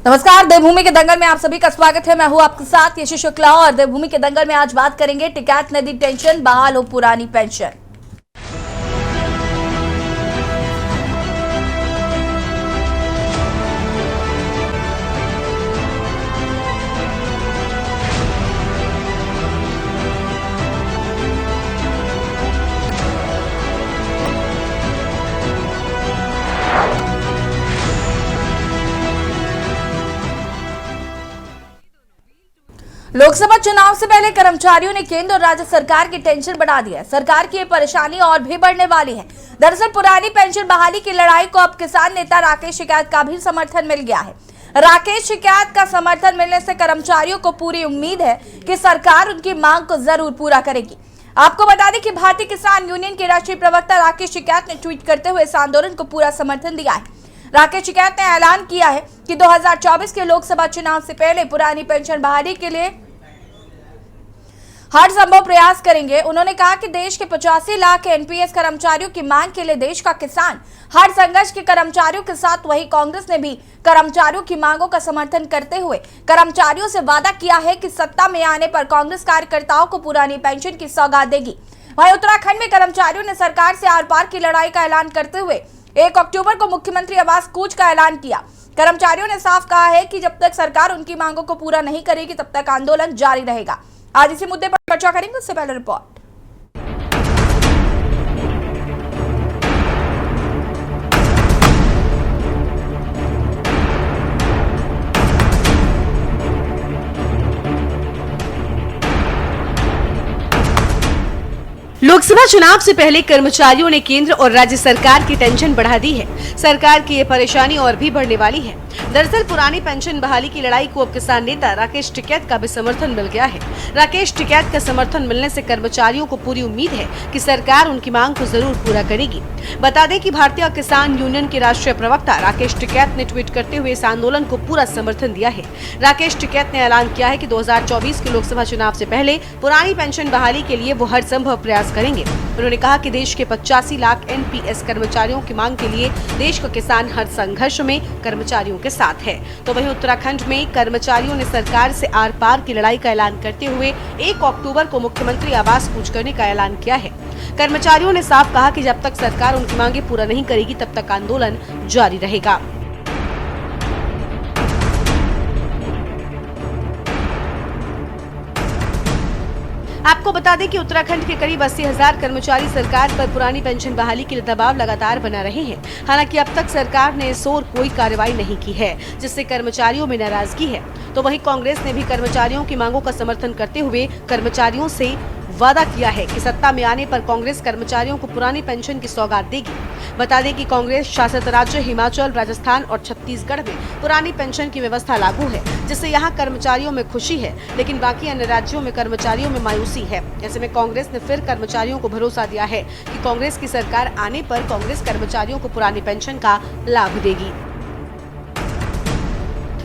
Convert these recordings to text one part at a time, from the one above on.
नमस्कार, देवभूमि के दंगल में आप सभी का स्वागत है। मैं हूं आपके साथ यशी शुक्ला और देवभूमि के दंगल में आज बात करेंगे टिकैत नदी टेंशन, बहाल हो पुरानी पेंशन। लोकसभा चुनाव से पहले कर्मचारियों ने केंद्र और राज्य सरकार की टेंशन बढ़ा दी है। सरकार की ये परेशानी और भी बढ़ने वाली है। दरअसल पुरानी पेंशन बहाली की लड़ाई को अब किसान नेता राकेश टिकैत का भी समर्थन मिल गया है। राकेश टिकैत का समर्थन मिलने से कर्मचारियों को पूरी उम्मीद है कि सरकार उनकी मांग को जरूर पूरा करेगी। आपको बता दें कि भारतीय किसान यूनियन के राष्ट्रीय प्रवक्ता राकेश टिकैत ने ट्वीट करते हुए इस आंदोलन को पूरा समर्थन दिया है। राकेश टिकैत ने ऐलान किया है कि 2024 के लोकसभा चुनाव से पहले पुरानी पेंशन बहाली के लिए हर संभव प्रयास करेंगे। उन्होंने कहा कि देश के 85 लाख एनपीएस कर्मचारियों की मांग के लिए देश का किसान हर संघर्ष के कर्मचारियों के साथ, वही कांग्रेस ने भी कर्मचारियों की मांगों का समर्थन करते हुए कर्मचारियों से वादा किया है कि सत्ता में आने पर कांग्रेस कार्यकर्ताओं को पुरानी पेंशन की सौगात देगी। वहीं उत्तराखंड में कर्मचारियों ने सरकार से आर पार की लड़ाई का ऐलान करते हुए 1 अक्टूबर को मुख्यमंत्री आवास कूच का ऐलान किया। कर्मचारियों ने साफ कहा है कि जब तक सरकार उनकी मांगों को पूरा नहीं करेगी तब तक आंदोलन जारी रहेगा। आज इसी मुद्दे पर चर्चा करेंगे, उससे पहले रिपोर्ट। लोकसभा चुनाव से पहले कर्मचारियों ने केंद्र और राज्य सरकार की टेंशन बढ़ा दी है। सरकार की ये परेशानी और भी बढ़ने वाली है। दरअसल पुरानी पेंशन बहाली की लड़ाई को अब किसान नेता राकेश टिकैत का भी समर्थन मिल गया है। राकेश टिकैत का समर्थन मिलने से कर्मचारियों को पूरी उम्मीद है कि सरकार उनकी मांग को जरूर पूरा करेगी। बता दें कि भारतीय किसान यूनियन के राष्ट्रीय प्रवक्ता राकेश टिकैत ने ट्वीट करते हुए इस आंदोलन को पूरा समर्थन दिया है। राकेश टिकैत ने ऐलान किया है कि 2024 के लोकसभा चुनाव से पहले पुरानी पेंशन बहाली के लिए वो हर संभव प्रयास करेंगे। उन्होंने कहा कि देश के 85 लाख एनपीएस कर्मचारियों की मांग के लिए देश का किसान हर संघर्ष में कर्मचारियों के साथ है। तो वहीं उत्तराखंड में कर्मचारियों ने सरकार से आर पार की लड़ाई का ऐलान करते हुए 1 अक्टूबर को मुख्यमंत्री आवास कूच करने का ऐलान किया है। कर्मचारियों ने साफ कहा कि जब तक सरकार उनकी मांगे पूरा नहीं करेगी तब तक आंदोलन जारी रहेगा। आपको बता दें कि उत्तराखंड के करीब 80,000 कर्मचारी सरकार पर पुरानी पेंशन बहाली के लिए दबाव लगातार बना रहे हैं। हालांकि अब तक सरकार ने इस ओर कोई कार्रवाई नहीं की है, जिससे कर्मचारियों में नाराजगी है। तो वहीं कांग्रेस ने भी कर्मचारियों की मांगों का समर्थन करते हुए कर्मचारियों से वादा किया है कि सत्ता में आने पर कांग्रेस कर्मचारियों को पुरानी पेंशन की सौगात देगी। बता दें कि कांग्रेस शासित राज्य हिमाचल, राजस्थान और छत्तीसगढ़ में पुरानी पेंशन की व्यवस्था लागू है, जिससे यहाँ कर्मचारियों में खुशी है, लेकिन बाकी अन्य राज्यों में कर्मचारियों में मायूसी है। ऐसे में कांग्रेस ने फिर कर्मचारियों को भरोसा दिया है कि कांग्रेस की सरकार आने पर कांग्रेस कर्मचारियों को पुरानी पेंशन का लाभ देगी।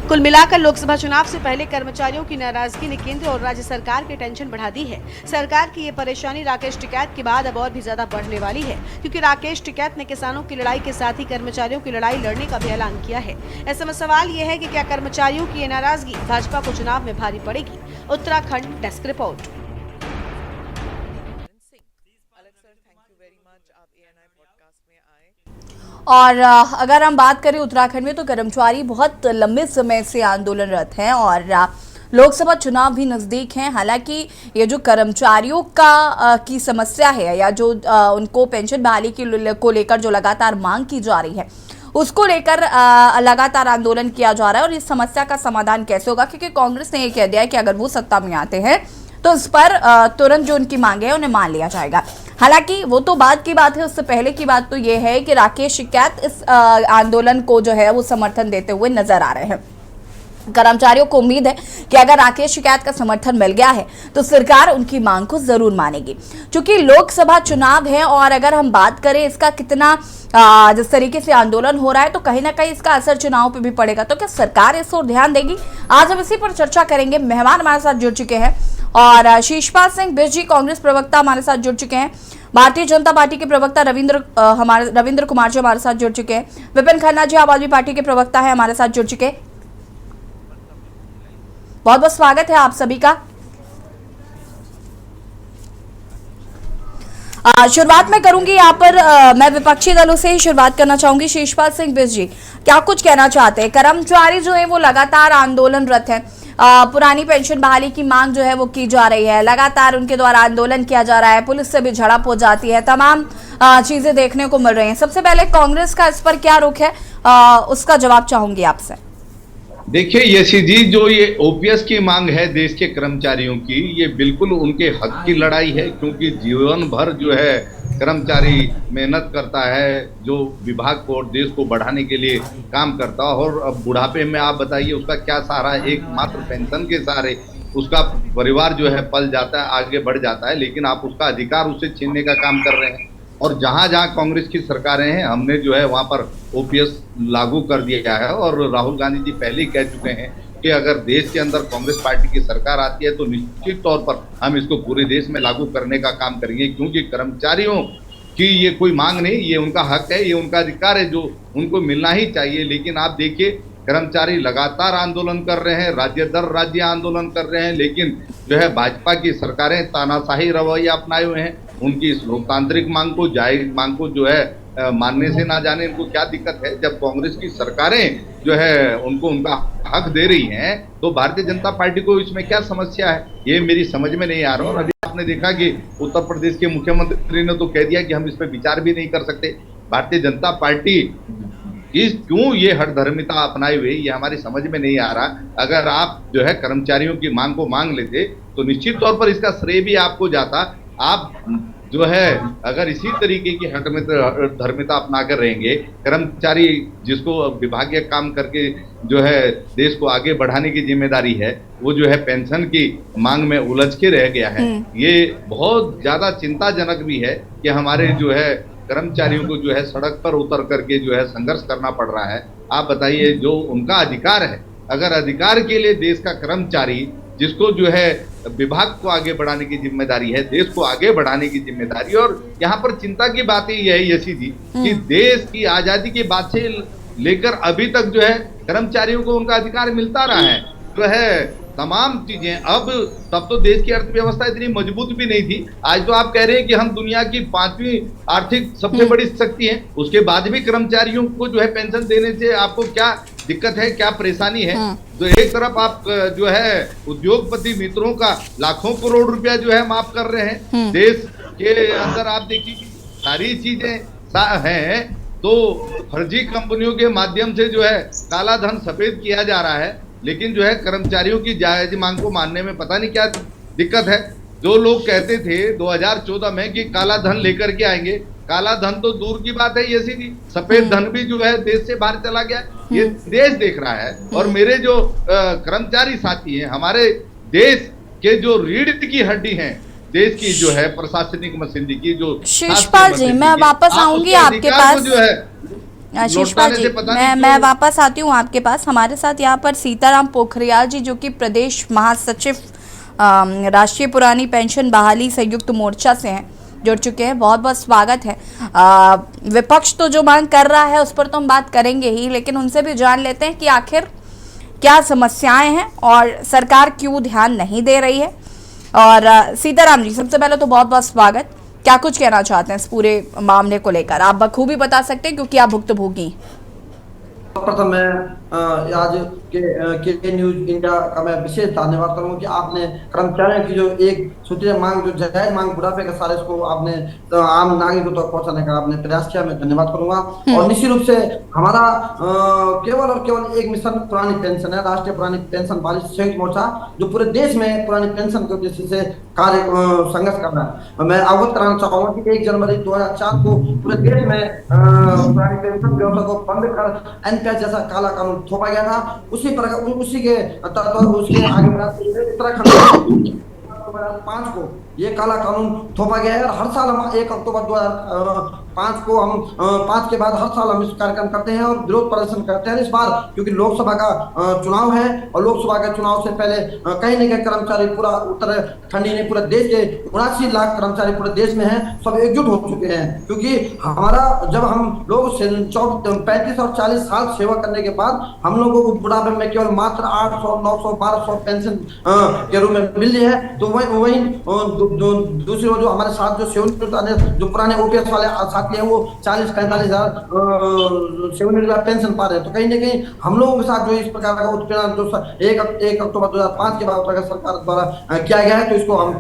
कुल मिलाकर लोकसभा चुनाव से पहले कर्मचारियों की नाराजगी ने केंद्र और राज्य सरकार की टेंशन बढ़ा दी है। सरकार की ये परेशानी राकेश टिकैत के बाद अब और भी ज्यादा बढ़ने वाली है, क्योंकि राकेश टिकैत ने किसानों की लड़ाई के साथ ही कर्मचारियों की लड़ाई लड़ने का भी ऐलान किया है। ऐसे में सवाल ये है कि क्या कर्मचारियों की ये नाराजगी भाजपा को चुनाव में भारी पड़ेगी। Uttarakhand desk report. और अगर हम बात करें उत्तराखंड में, तो कर्मचारी बहुत लंबे समय से आंदोलनरत हैं और लोकसभा चुनाव भी नजदीक हैं। हालांकि ये जो कर्मचारियों का की समस्या है, या जो उनको पेंशन बहाली को लेकर जो लगातार मांग की जा रही है, उसको लेकर लगातार आंदोलन किया जा रहा है। और इस समस्या का समाधान कैसे होगा, क्योंकि कांग्रेस ने ये कह दिया है कि अगर वो सत्ता में आते हैं तो इस पर तुरंत जो उनकी मांगे हैं उन्हें मान लिया जाएगा। हालांकि वो तो बाद की बात है, उससे पहले की बात तो ये है कि राकेश टिकैत इस आंदोलन को जो है वो समर्थन देते हुए नजर आ रहे हैं। कर्मचारियों को उम्मीद है कि अगर राकेश टिकैत का समर्थन मिल गया है तो सरकार उनकी मांग को जरूर मानेगी। क्योंकि लोकसभा चुनाव है और अगर हम बात करें इसका कितना जिस तरीके से आंदोलन हो रहा है, तो कहीं ना कहीं इसका असर चुनाव पे भी पड़ेगा। तो क्या सरकार इस ओर ध्यान देगी? आज हम इसी पर चर्चा करेंगे। मेहमान हमारे साथ जुड़ चुके हैं और शीशपाल सिंह बिष्ट जी कांग्रेस प्रवक्ता हमारे साथ जुड़ चुके हैं। भारतीय जनता पार्टी के प्रवक्ता रविंद्र कुमार जी हमारे साथ जुड़ चुके हैं। विपिन खन्ना जी आम आदमी पार्टी के प्रवक्ता है, हमारे साथ जुड़ चुके हैं। बहुत बहुत स्वागत है आप सभी का। शुरुआत मैं करूंगी यहाँ पर मैं विपक्षी दलों से ही शुरुआत करना चाहूंगी। शेषपाल सिंह बिष्ट जी, क्या कुछ कहना चाहते हैं? कर्मचारी जो है वो लगातार आंदोलनरत है। पुरानी पेंशन बहाली की मांग जो है वो की जा रही है, लगातार उनके द्वारा आंदोलन किया जा रहा है, पुलिस से भी झड़प हो जाती है, तमाम चीजें देखने को मिल रही हैं। सबसे पहले कांग्रेस का इस पर क्या रुख है, उसका जवाब चाहूंगी आपसे। देखिए यशी जी, जो ये ओपीएस की मांग है देश के कर्मचारियों की, ये बिल्कुल उनके हक की लड़ाई है, क्योंकि जीवन भर जो है कर्मचारी मेहनत करता है, जो विभाग को और देश को बढ़ाने के लिए काम करता है, और अब बुढ़ापे में आप बताइए उसका क्या सहारा है? एकमात्र पेंशन के सहारे उसका परिवार जो है पल जाता है, आगे बढ़ जाता है, लेकिन आप उसका अधिकार उससे छीनने का काम कर रहे हैं। और जहां जहां कांग्रेस की सरकारें हैं, हमने जो है वहां पर ओपीएस लागू कर दिया है, और राहुल गांधी जी पहले ही कह चुके हैं कि अगर देश के अंदर कांग्रेस पार्टी की सरकार आती है तो निश्चित तौर पर हम इसको पूरे देश में लागू करने का काम करेंगे, क्योंकि कर्मचारियों की ये कोई मांग नहीं, ये उनका हक है, ये उनका अधिकार है जो उनको मिलना ही चाहिए। लेकिन आप देखिए कर्मचारी लगातार आंदोलन कर रहे हैं, राज्य दर राज्य आंदोलन कर रहे हैं, लेकिन जो है भाजपा की सरकारें तानाशाही रवैया अपनाए हुए हैं। उनकी इस लोकतांत्रिक मांग को, जायज मांग को जो है मानने से ना जाने इनको क्या दिक्कत है। जब कांग्रेस की सरकारें जो है उनको उनका हक दे रही हैं, तो भारतीय जनता पार्टी को इसमें क्या समस्या है, ये मेरी समझ में नहीं आ रहा। और अभी आपने देखा कि उत्तर प्रदेश के मुख्यमंत्री ने तो कह दिया कि हम इस पर विचार भी नहीं कर सकते। भारतीय जनता पार्टी क्यों ये हठधर्मिता अपनाई हुई, ये हमारी समझ में नहीं आ रहा। अगर आप जो है कर्मचारियों की मांग को मांग लेते तो निश्चित तौर पर इसका श्रेय भी आपको जाता। आप जो है अगर इसी तरीके की हठधर्मिता अपना कर रहेंगे, कर्मचारी जिसको विभागीय काम करके जो है देश को आगे बढ़ाने की जिम्मेदारी है, वो जो है पेंशन की मांग में उलझ के रह गया है। ये बहुत ज्यादा चिंताजनक भी है कि हमारे जो है कर्मचारियों को जो है सड़क पर उतर करके जो है संघर्ष करना पड़ रहा है। आप बताइए, जो उनका अधिकार है, अगर अधिकार के लिए देश का कर्मचारी, जिसको जो है विभाग को आगे बढ़ाने की जिम्मेदारी है, देश को आगे बढ़ाने की जिम्मेदारी, और यहाँ पर चिंता की बात ये है यशी जी कि देश की आजादी के बाद से लेकर अभी तक जो है कर्मचारियों को उनका अधिकार मिलता रहा है, जो है तमाम चीजें। अब तब तो देश की अर्थव्यवस्था इतनी मजबूत भी नहीं थी। आज तो आप कह रहे हैं कि हम दुनिया की 5वीं आर्थिक सबसे बड़ी शक्ति है, उसके बाद भी कर्मचारियों को जो है पेंशन देने से आपको क्या दिक्कत है, क्या परेशानी है? तो एक तरफ आप जो है उद्योगपति मित्रों का लाखों करोड़ रुपया जो है माफ कर रहे हैं, देश के अंदर आप देखिए सारी चीजें हैं, तो फर्जी कंपनियों के माध्यम से जो है काला धन सफेद किया जा रहा है, लेकिन जो है कर्मचारियों की जायज मांग को मानने में पता नहीं क्या दिक्कत है। जो लोग कहते थे 2014 में कि काला धन लेकर के आएंगे, काला धन तो दूर की बात है, ये सीधी सफेद धन भी जो है देश से बाहर चला गया, ये देश देख रहा है। और मेरे जो कर्मचारी साथी हैं, हमारे देश के जो रीढ़ की हड्डी हैं, देश की जो है प्रशासनिक मशीनरी की, जो शेषपाल जी मैं वापस आऊंगी आपके पास, जो है शेषपाल जी मैं वापस आती हूँ आपके पास। हमारे साथ यहाँ पर सीताराम पोखरियाल जी, जो कि प्रदेश महासचिव राष्ट्रीय पुरानी पेंशन बहाली संयुक्त मोर्चा से हैं, जुड़ चुके हैं। बहुत बहुत स्वागत है। विपक्ष तो जो मांग कर रहा है उस पर तो हम बात करेंगे ही, लेकिन उनसे भी जान लेते हैं कि आखिर क्या समस्याएं हैं और सरकार क्यों ध्यान नहीं दे रही है। और सीताराम जी, सबसे पहले तो बहुत बहुत स्वागत। क्या कुछ कहना चाहते हैं इस पूरे मामले को लेकर? आप बखूबी बता सकते हैं क्योंकि आप भुक्तभोगी। प्रथम मैं आज के न्यूज इंडिया का मैं विशेष धन्यवाद करूंगा कि आपने कर्मचारियों की जो एक सूत्रीय मांग, जो जायज मांग बुढ़ापे का सारे, इसको आपने आम नागरिकों तक पहुंचाने का आपने प्रयास किया, मैं धन्यवाद करूंगा। और निश्चित रूप से हमारा केवल और केवल एक मिशन पुरानी पेंशन है, राष्ट्रीय पुरानी पेंशन बहाली संयुक्त मोर्चा, जो पूरे देश में पुरानी पेंशन के उद्देश्य से कार्य संघर्ष कर रहा है। मैं अवगत कराना चाहूंगा कि 1 जनवरी 2004 को पूरे देश में पुरानी पेंशन व्यवस्था को बंद कर एनपीएस जैसा काला कानून थोपा गया था। उसी के तत्व उसके आगे उत्तराखंड 2005 को ये काला कानून थोपा गया है। और हर साल हम 1 अक्टूबर 5 को हम 5 के बाद हर साल हम इस कार्यक्रम करते हैं और विरोध प्रदर्शन करते हैं। इस बार क्योंकि लोकसभा का चुनाव है और लोकसभा के चुनाव से पहले कहीं न कहीं कर्मचारी पूरा उत्तराखंड ने पूरे देश के 79 लाख कर्मचारी पूरे देश में हैं, सब एकजुट हो चुके हैं। क्योंकि हमारा जब हम लोग 35 और 40 साल सेवा करने के बाद हम लोगों को बुढ़ापे में केवल मात्र 800, 900, 1200 पेंशन के रूप में मिल रही है, तो वही दूसरी जो हमारे साथ जो सेवानिवृत्त जो पुराने ओपीएस वाले साथी हैं वो 40-45 हजार सेवानिवृत्त पेंशन पा रहे हैं। तो कहीं ना कहीं हम लोगों के साथ जो इस प्रकार का उत्पीड़न जो 1 अक्टूबर 2005 के बाद उत्तराखंड सरकार द्वारा किया गया है, तो इसको हम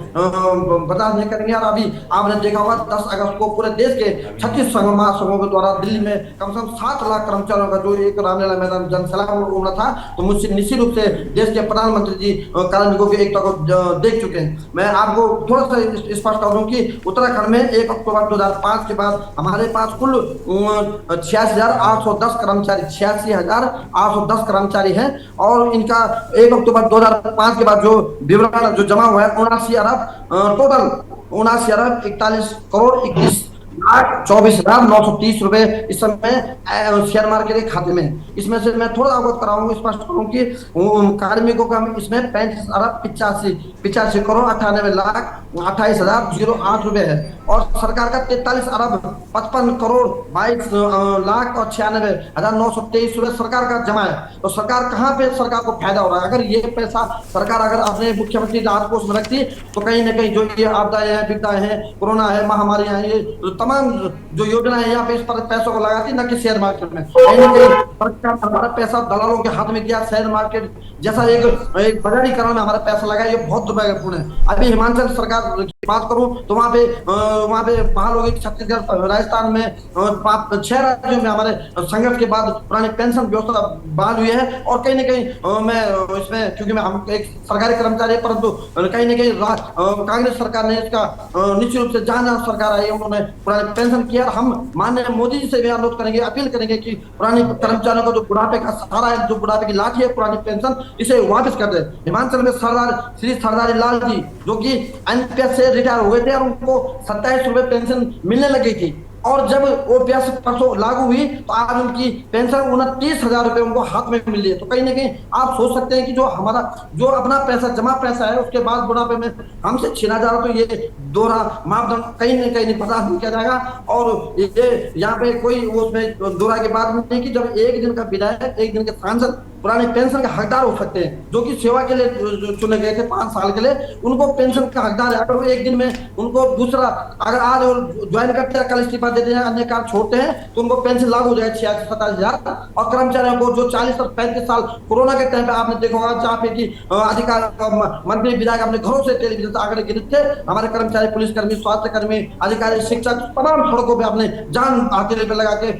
बर्दाश्त नहीं करेंगे। और अभी आपने देखा होगा 10 अगस्त को पूरे देश के 36 महासंघों के द्वारा दिल्ली में कम से कम 7 लाख कर्मचारियों का जो एक रामलीला मैदान जनसभा उमड़ा था, तो मुझसे निश्चित रूप से देश के प्रधानमंत्री जी कार्मिकों की एकता को देख चुके हैं। मैं आपको थोड़ा सा स्पष्ट कर दूं कि उत्तराखंड में 1 अक्टूबर 2005 के बाद हमारे पास कुल 86,810 कर्मचारी 86,810 कर्मचारी हैं और इनका 1 अक्टूबर 2005 के बाद जो विवरण जो जमा हुआ है 79 अरब टोटल 79 अरब 41 करोड़ 21 लाख 24,930 रुपए इस समय शेयर मार्केट के खाते में। इसमें से मैं थोड़ा अवगत कराऊंगा, स्पष्ट करूँ कि कार्मिकों का इसमें 35 अरब 85 करोड़ 98 लाख 28,008 रुपए है और सरकार का 43 अरब 55 करोड़ 22 लाख और 96,923 रुपए सरकार का जमा है। तो सरकार कहाँ पे सरकार को फायदा हो रहा है? अगर ये पैसा सरकार अगर अपने मुख्यमंत्री राहत कोष में रखती तो कहीं ना कहीं जो ये आपदाएं हैं, विपदाएं हैं, कोरोना है, महामारियां हैं, ये तमाम जो योजना है यहाँ पे इस पर पैसों को लगाती, न कि शेयर मार्केट में। कहीं ना कहीं सरकार हमारा पैसा दलालों के हाथ में किया, शेयर मार्केट जैसा एक बाजारीकरण में हमारा पैसा लगा, ये बहुत दुर्भाग्यपूर्ण है। अभी हिमाचल सरकार की बात करूं तो वहाँ पे बहाल हो गई। छत्तीसगढ़, राजस्थान में 6 राज्यों में हमारे संघर्ष के बाद पुरानी पेंशन व्यवस्था बहाल हुई है और कहीं ना कहीं मैं इसमें क्योंकि हम एक सरकारी कर्मचारी, परंतु कहीं ना कहीं कांग्रेस सरकार ने इसका निश्चित रूप से जहां सरकार आई उन्होंने पुरानी पेंशन किया। हम माननीय मोदी जी से भी अनुरोध करेंगे, अपील करेंगे कि पुरानी कर्मचारियों का जो बुढ़ापे का सहारा है, जो बुढ़ापे की लाठी है पुरानी पेंशन, इसे वापस कर दे। हिमाचल में श्री सरदारी लाल जी जो कि एनपीएस से रिटायर हो गए थे और उनको 27 रुपए पेंशन मिलने लगी थी और जब ओपीएस परसों लागू हुई तो आज उनकी पेंशन 29,000 रुपए उनको हाथ में मिल रही है। तो कहीं ना कहीं आप सोच सकते हैं कि जो हमारा जो अपना पैसा जमा पैसा है उसके बाद बुढ़ापे में हमसे छीना जा रहा, तो ये दोहरा मापदंड कहीं ना कहीं बर्दाश्त नहीं किया जाएगा। और ये यहाँ पे कोई उसमें दोहरा की बात नहीं कि जब एक दिन का विधायक, एक दिन के सांसद पुरानी पेंशन के हकदार हो सकते हैं, जो कि सेवा के लिए चुने गए थे 5 साल के लिए, उनको पेंशन का हकदार है। अगर वो एक दिन में उनको दूसरा अगर आज ज्वाइन करते हैं, कल इस्तीफा देते हैं, अन्य कार्य छोड़ते हैं, तो उनको पेंशन लागू हो जाएगा 46-47,000। और कर्मचारियों को जो 40 और 35 साल कोरोना के टाइम पे आपने देखा होगा जहाँ पे की अधिकार मंत्री विधायक अपने घरों से टेलीविजन से आंकड़े गिने थे, हमारे कर्मचारी, पुलिसकर्मी, स्वास्थ्य कर्मी, अधिकारी, शिक्षक तमाम सड़कों पे अपने जान हथेली पे लगा के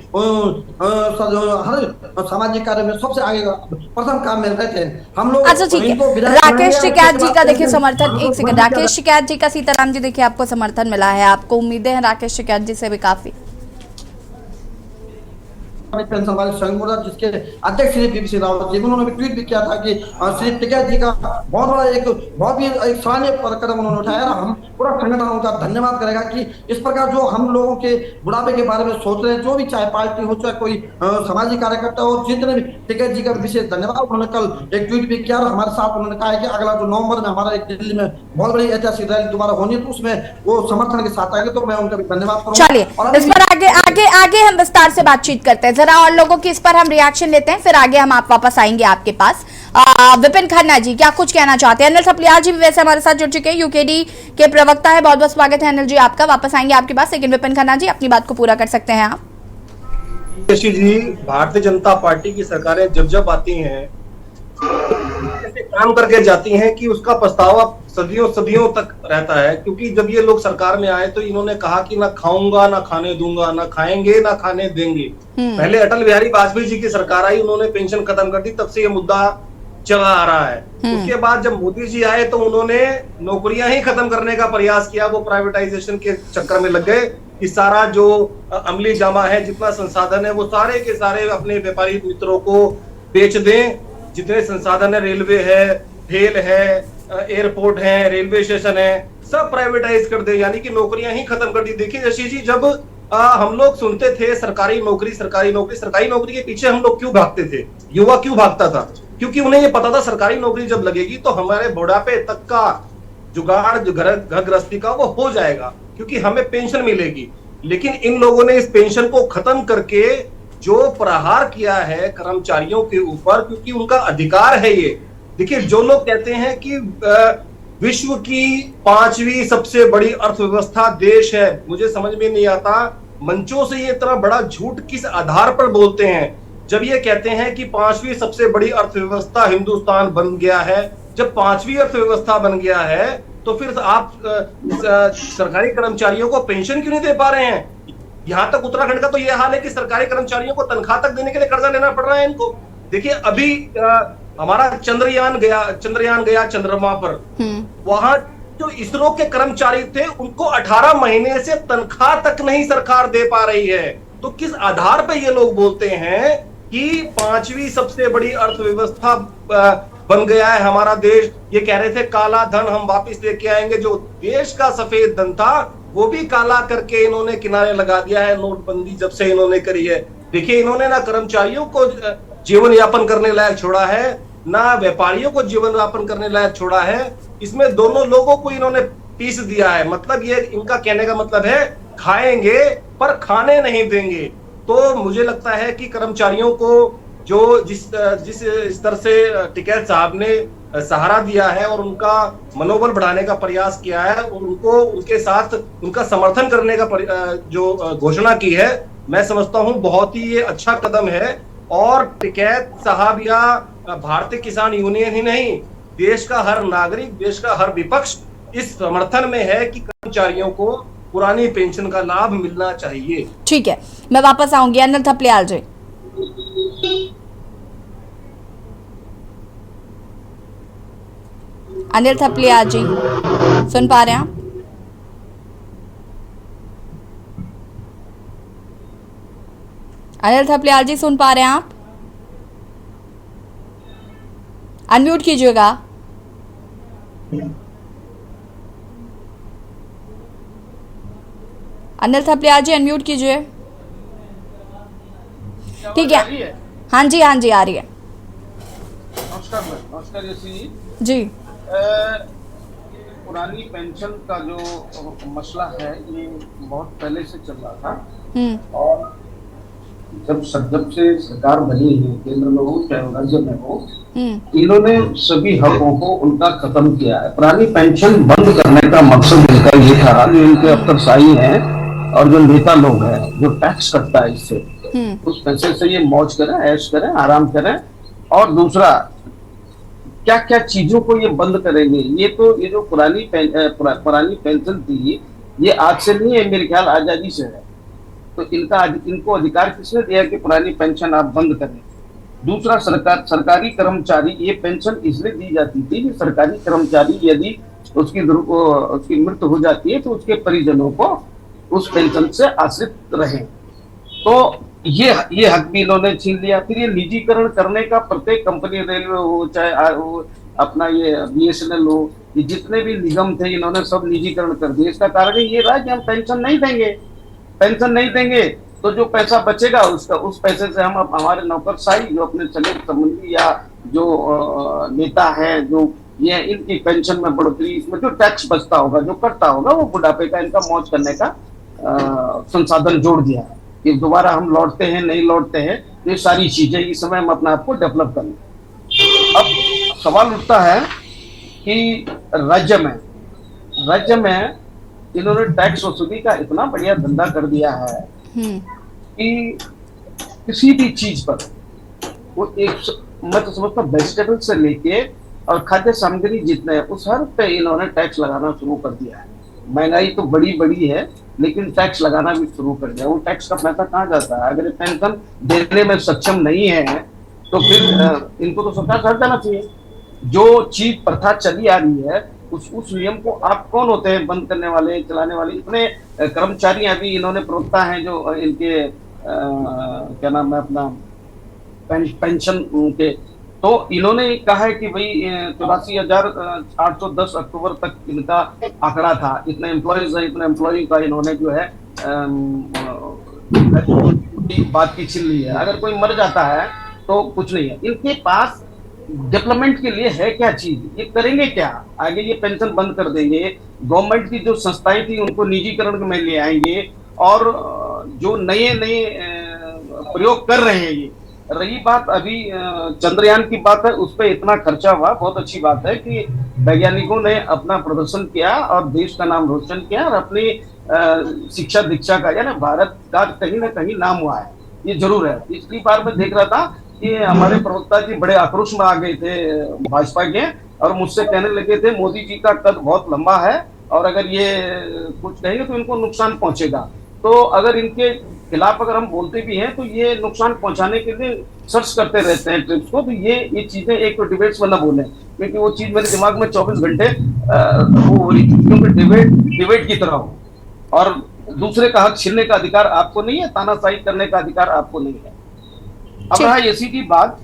हर सामाजिक कार्य में सबसे आगे प्रथम काम में रहते हैं हम लोग। अच्छा ठीक है, राकेश टिकैत जी का देखिए समर्थन, एक सेकंड, राकेश टिकैत जी का सीताराम जी देखिए आपको समर्थन मिला है, आपको उम्मीदें हैं राकेश टिकैत जी से भी काफी? पेंशन वाले संघ जिसके अध्यक्ष श्री बीपी रावत जी, उन्होंने भी ट्वीट भी किया था कि श्री टिकैत जी का बहुत बड़ा बहुत ही एक सराहनीय कदम उन्होंने उठाया। हम पूरा संगठन उनका धन्यवाद करेगा कि इस प्रकार जो हम लोगों के बुढ़ापे के बारे में सोच रहे हैं, जो भी चाहे पार्टी हो चाहे कोई सामाजिक कार्यकर्ता हो, जितने भी टिकैत जी का विशेष धन्यवाद। उन्होंने कल एक ट्वीट भी किया और हमारे साथ उन्होंने कहा है कि अगला जो नवंबर में हमारा एक दिल्ली में बहुत बड़ी ऐतिहासिक रैली दोबारा होनी है, तो उसमें वो समर्थन के साथ आएंगे, तो मैं उनका भी धन्यवाद करूंगा। चलिए इस पर आगे हम विस्तार से बातचीत करते हैं, जरा और लोगों की इस पर हम रिएक्शन लेते हैं, फिर आगे हम आप वापस आएंगे आपके पास। विपिन खन्ना जी क्या कुछ कहना चाहते हैं? अनिल थपलियाल जी भी वैसे हमारे साथ जुड़ चुके हैं, यूकेडी के प्रवक्ता है, बहुत बहुत स्वागत है अनिल जी आपका, वापस आएंगे आपके पास, लेकिन विपिन खन्ना जी अपनी बात को पूरा कर सकते हैं आप। जी, भारतीय जनता पार्टी की सरकारें जब आती हैं ऐसे काम करके जाती हैं कि उसका पछतावा सदियों तक रहता है। क्योंकि जब ये लोग सरकार में आए तो इन्होंने कहा कि ना खाऊंगा ना खाने दूंगा, ना खाएंगे ना खाने देंगे। पहले अटल बिहारी वाजपेयी जी की सरकार आई, उन्होंने पेंशन खत्म कर दी, तब से ये मुद्दा चला आ रहा है। उसके बाद जब मोदी जी आए तो उन्होंने नौकरियां ही खत्म करने का प्रयास किया, वो प्राइवेटाइजेशन के चक्कर में लग गए कि सारा जो अमली जामा है, जितना संसाधन है, वो सारे के सारे अपने व्यापारी मित्रों को बेच दें। जितने संसाधन है, रेलवे है, रेल है, एयरपोर्ट है, रेलवे स्टेशन है, सब प्राइवेटाइज कर दे, यानी कि नौकरियां ही खत्म कर दी। देखिए शशि जी, जब हम लोग सुनते थे सरकारी नौकरी, सरकारी नौकरी, सरकारी नौकरी के पीछे हम लोग क्यों भागते थे, युवा क्यों भागता था? क्योंकि उन्हें ये पता था सरकारी नौकरी जब लगेगी तो हमारे बुढ़ापे तक का जुगाड़ जो घर गृहस्थी का वो हो जाएगा, क्योंकि हमें पेंशन मिलेगी। लेकिन इन लोगों ने इस पेंशन को खत्म करके जो प्रहार किया है कर्मचारियों के ऊपर, क्योंकि उनका अधिकार है ये। देखिए, जो लोग कहते हैं कि विश्व की 5वीं सबसे बड़ी अर्थव्यवस्था देश है, मुझे समझ में नहीं आता मंचों से ये इतना बड़ा झूठ किस आधार पर बोलते हैं। जब ये कहते हैं कि 5वीं सबसे बड़ी अर्थव्यवस्था हिंदुस्तान बन गया है, जब 5वीं अर्थव्यवस्था बन गया है तो फिर आप सरकारी कर्मचारियों को पेंशन क्यों नहीं दे पा रहे हैं? यहां तक उत्तराखंड का तो यह हाल है कि सरकारी कर्मचारियों को तनख्वाह तक देने के लिए कर्जा लेना पड़ रहा है इनको। देखिए, अभी हमारा चंद्रयान गया चंद्रमा पर, वहां जो इसरो के कर्मचारी थे उनको 18 महीने से तनख्वाह तक नहीं सरकार दे पा रही है। तो किस आधार पर ये लोग बोलते हैं कि 5वीं सबसे बड़ी अर्थव्यवस्था बन गया है हमारा देश? ये कह रहे थे काला धन हम वापस लेके आएंगे। जो देश का सफेद धन था वो भी काला करके इन्होंने किनारे लगा दिया है, नोटबंदी जब से इन्होंने करी है। देखिए, इन्होंने ना कर्मचारियों को जीवन यापन करने लायक छोड़ा है, ना व्यापारियों को जीवन यापन करने लायक छोड़ा है। इसमें दोनों लोगों को इन्होंने पीस दिया है। मतलब ये इनका कहने का मतलब है खाएंगे पर खाने नहीं देंगे। तो मुझे लगता है कि कर्मचारियों को जो जिस स्तर से टिकैत साहब ने सहारा दिया है और उनका मनोबल बढ़ाने का प्रयास किया है और उनको उनके साथ उनका समर्थन करने का जो घोषणा की है, मैं समझता हूं बहुत ही ये अच्छा कदम है। और टिकैत साहब या भारतीय किसान यूनियन ही नहीं, देश का हर नागरिक, देश का हर विपक्ष इस समर्थन में है कि कर्मचारियों को पुरानी पेंशन का लाभ मिलना चाहिए। ठीक है, मैं वापस आऊंगी। अनिल थपलियाल जी, अनिल थपलियाल जी सुन पा रहे हैं आप? अनिल थपलियाल जी सुन पा रहे हैं आप? अनम्यूट कीजिएगा। अनिल थपलियाल जी अनम्यूट कीजिए। ठीक है, हाँ जी आ रही है। नमस्कार जी। पुरानी पेंशन का जो मसला है ये बहुत पहले से चल रहा था और जब से सरकार बनी है, केंद्र में हो चाहे राज्य में हो, इन्होंने सभी हकों को उनका खत्म किया है। पुरानी पेंशन बंद करने का मकसद इनका ये था, जो इनके अफसरशाही हैं और जो नेता लोग हैं जो टैक्स कटता है इससे, उस पैसे से ये मौज करें, ऐश करें, आराम करें। और दूसरा क्या क्या चीजों को ये बंद करेंगे। ये जो पुरानी पेंशन थी ये आज से नहीं है, मेरे ख्याल आजादी से है। तो इनको अधिकार किसने दिया कि पुरानी पेंशन आप बंद करें? दूसरा, सरकारी कर्मचारी, ये पेंशन इसलिए दी जाती थी कि सरकारी कर्मचारी यदि उसकी मृत्यु हो जाती है तो उसके परिजनों को उस पेंशन से आश्रित रहे। तो ये हक भी इन्होंने छीन लिया। फिर ये निजीकरण करने का, प्रत्येक कंपनी, रेलवे हो चाहे अपना ये BSNL हो, ये जितने भी निगम थे इन्होंने सब निजीकरण कर दिए। इसका कारण ये रहा कि हम पेंशन नहीं देंगे तो जो पैसा बचेगा उस पैसे से हम हमारे नौकरशाही जो अपने चले संबंधी या जो नेता है जो ये इनकी पेंशन में बढ़ोतरी, इसमें जो टैक्स बचता होगा, जो कटता होगा, वो बुढ़ापे का इनका मौज करने का संसाधन जोड़ दिया है। कि दोबारा हम लौटते हैं नहीं लौटते हैं, ये सारी चीजें इस समय हम अपने आप को डेवलप कर लें। अब सवाल उठता है कि राज्य में इन्होंने टैक्स वसूली का इतना बढ़िया धंधा कर दिया है कि किसी भी चीज पर वो मैं तो समझता वेजिटेबल से लेके और खाद्य सामग्री जितने उस हर पे इन्होंने टैक्स लगाना शुरू कर दिया है। महंगाई तो बड़ी है लेकिन टैक्स लगाना भी शुरू कर दिया। वो टैक्स का पैसा कहाँ जाता है? अगर पेंशन देने में सक्षम नहीं है तो फिर इनको तो सरकार हट जाना चाहिए। जो चीज प्रथा चली आ रही है उस नियम को आप कौन होते हैं बंद करने वाले, चलाने वाले? इतने कर्मचारी अभी इन्होंने प्रवक्ता हैं जो इनके क्या नाम है अपना पेंशन के, तो इन्होंने कहा है कि भाई 84,810 अक्टूबर तक इनका आंकड़ा था। इतने एम्प्लॉयज है, इतने एम्प्लॉय का इन्होंने जो है बात की छिल रही है। अगर कोई मर जाता है तो कुछ नहीं है इनके पास। डेवलपमेंट के लिए है क्या चीज, ये करेंगे क्या आगे? ये पेंशन बंद कर देंगे, गवर्नमेंट की जो संस्थाएं थी उनको निजीकरण में ले आएंगे, और जो नए नए प्रयोग कर रहे हैं। ये रही बात अभी चंद्रयान की बात है, उस पर इतना खर्चा हुआ, बहुत अच्छी बात है कि वैज्ञानिकों ने अपना प्रदर्शन किया और देश का नाम रोशन किया, और अपनी शिक्षा दीक्षा का या भारत का कहीं ना कहीं नाम हुआ है, ये जरूर है। पिछली बार मैं देख रहा था कि हमारे प्रवक्ता जी बड़े आक्रोश में आ गए थे भाजपा के, और मुझसे कहने लगे थे मोदी जी का कद बहुत लंबा है और अगर ये कुछ कहेंगे तो इनको नुकसान पहुंचेगा। तो अगर इनके खिलाफ अगर हम बोलते भी हैं तो ये नुकसान पहुंचाने के लिए सर्च करते रहते हैं ट्रिप्स को। तो ये चीजें एक तो डिबेट्स वाला बोले, क्योंकि वो चीज मेरे दिमाग में 24 घंटे वो हो रही थी, क्योंकि डिबेट की तरह हो, और दूसरे का हक छीनने का अधिकार आपको नहीं है, तानाशाही करने का अधिकार आपको नहीं है। अब रहा इसी की बात,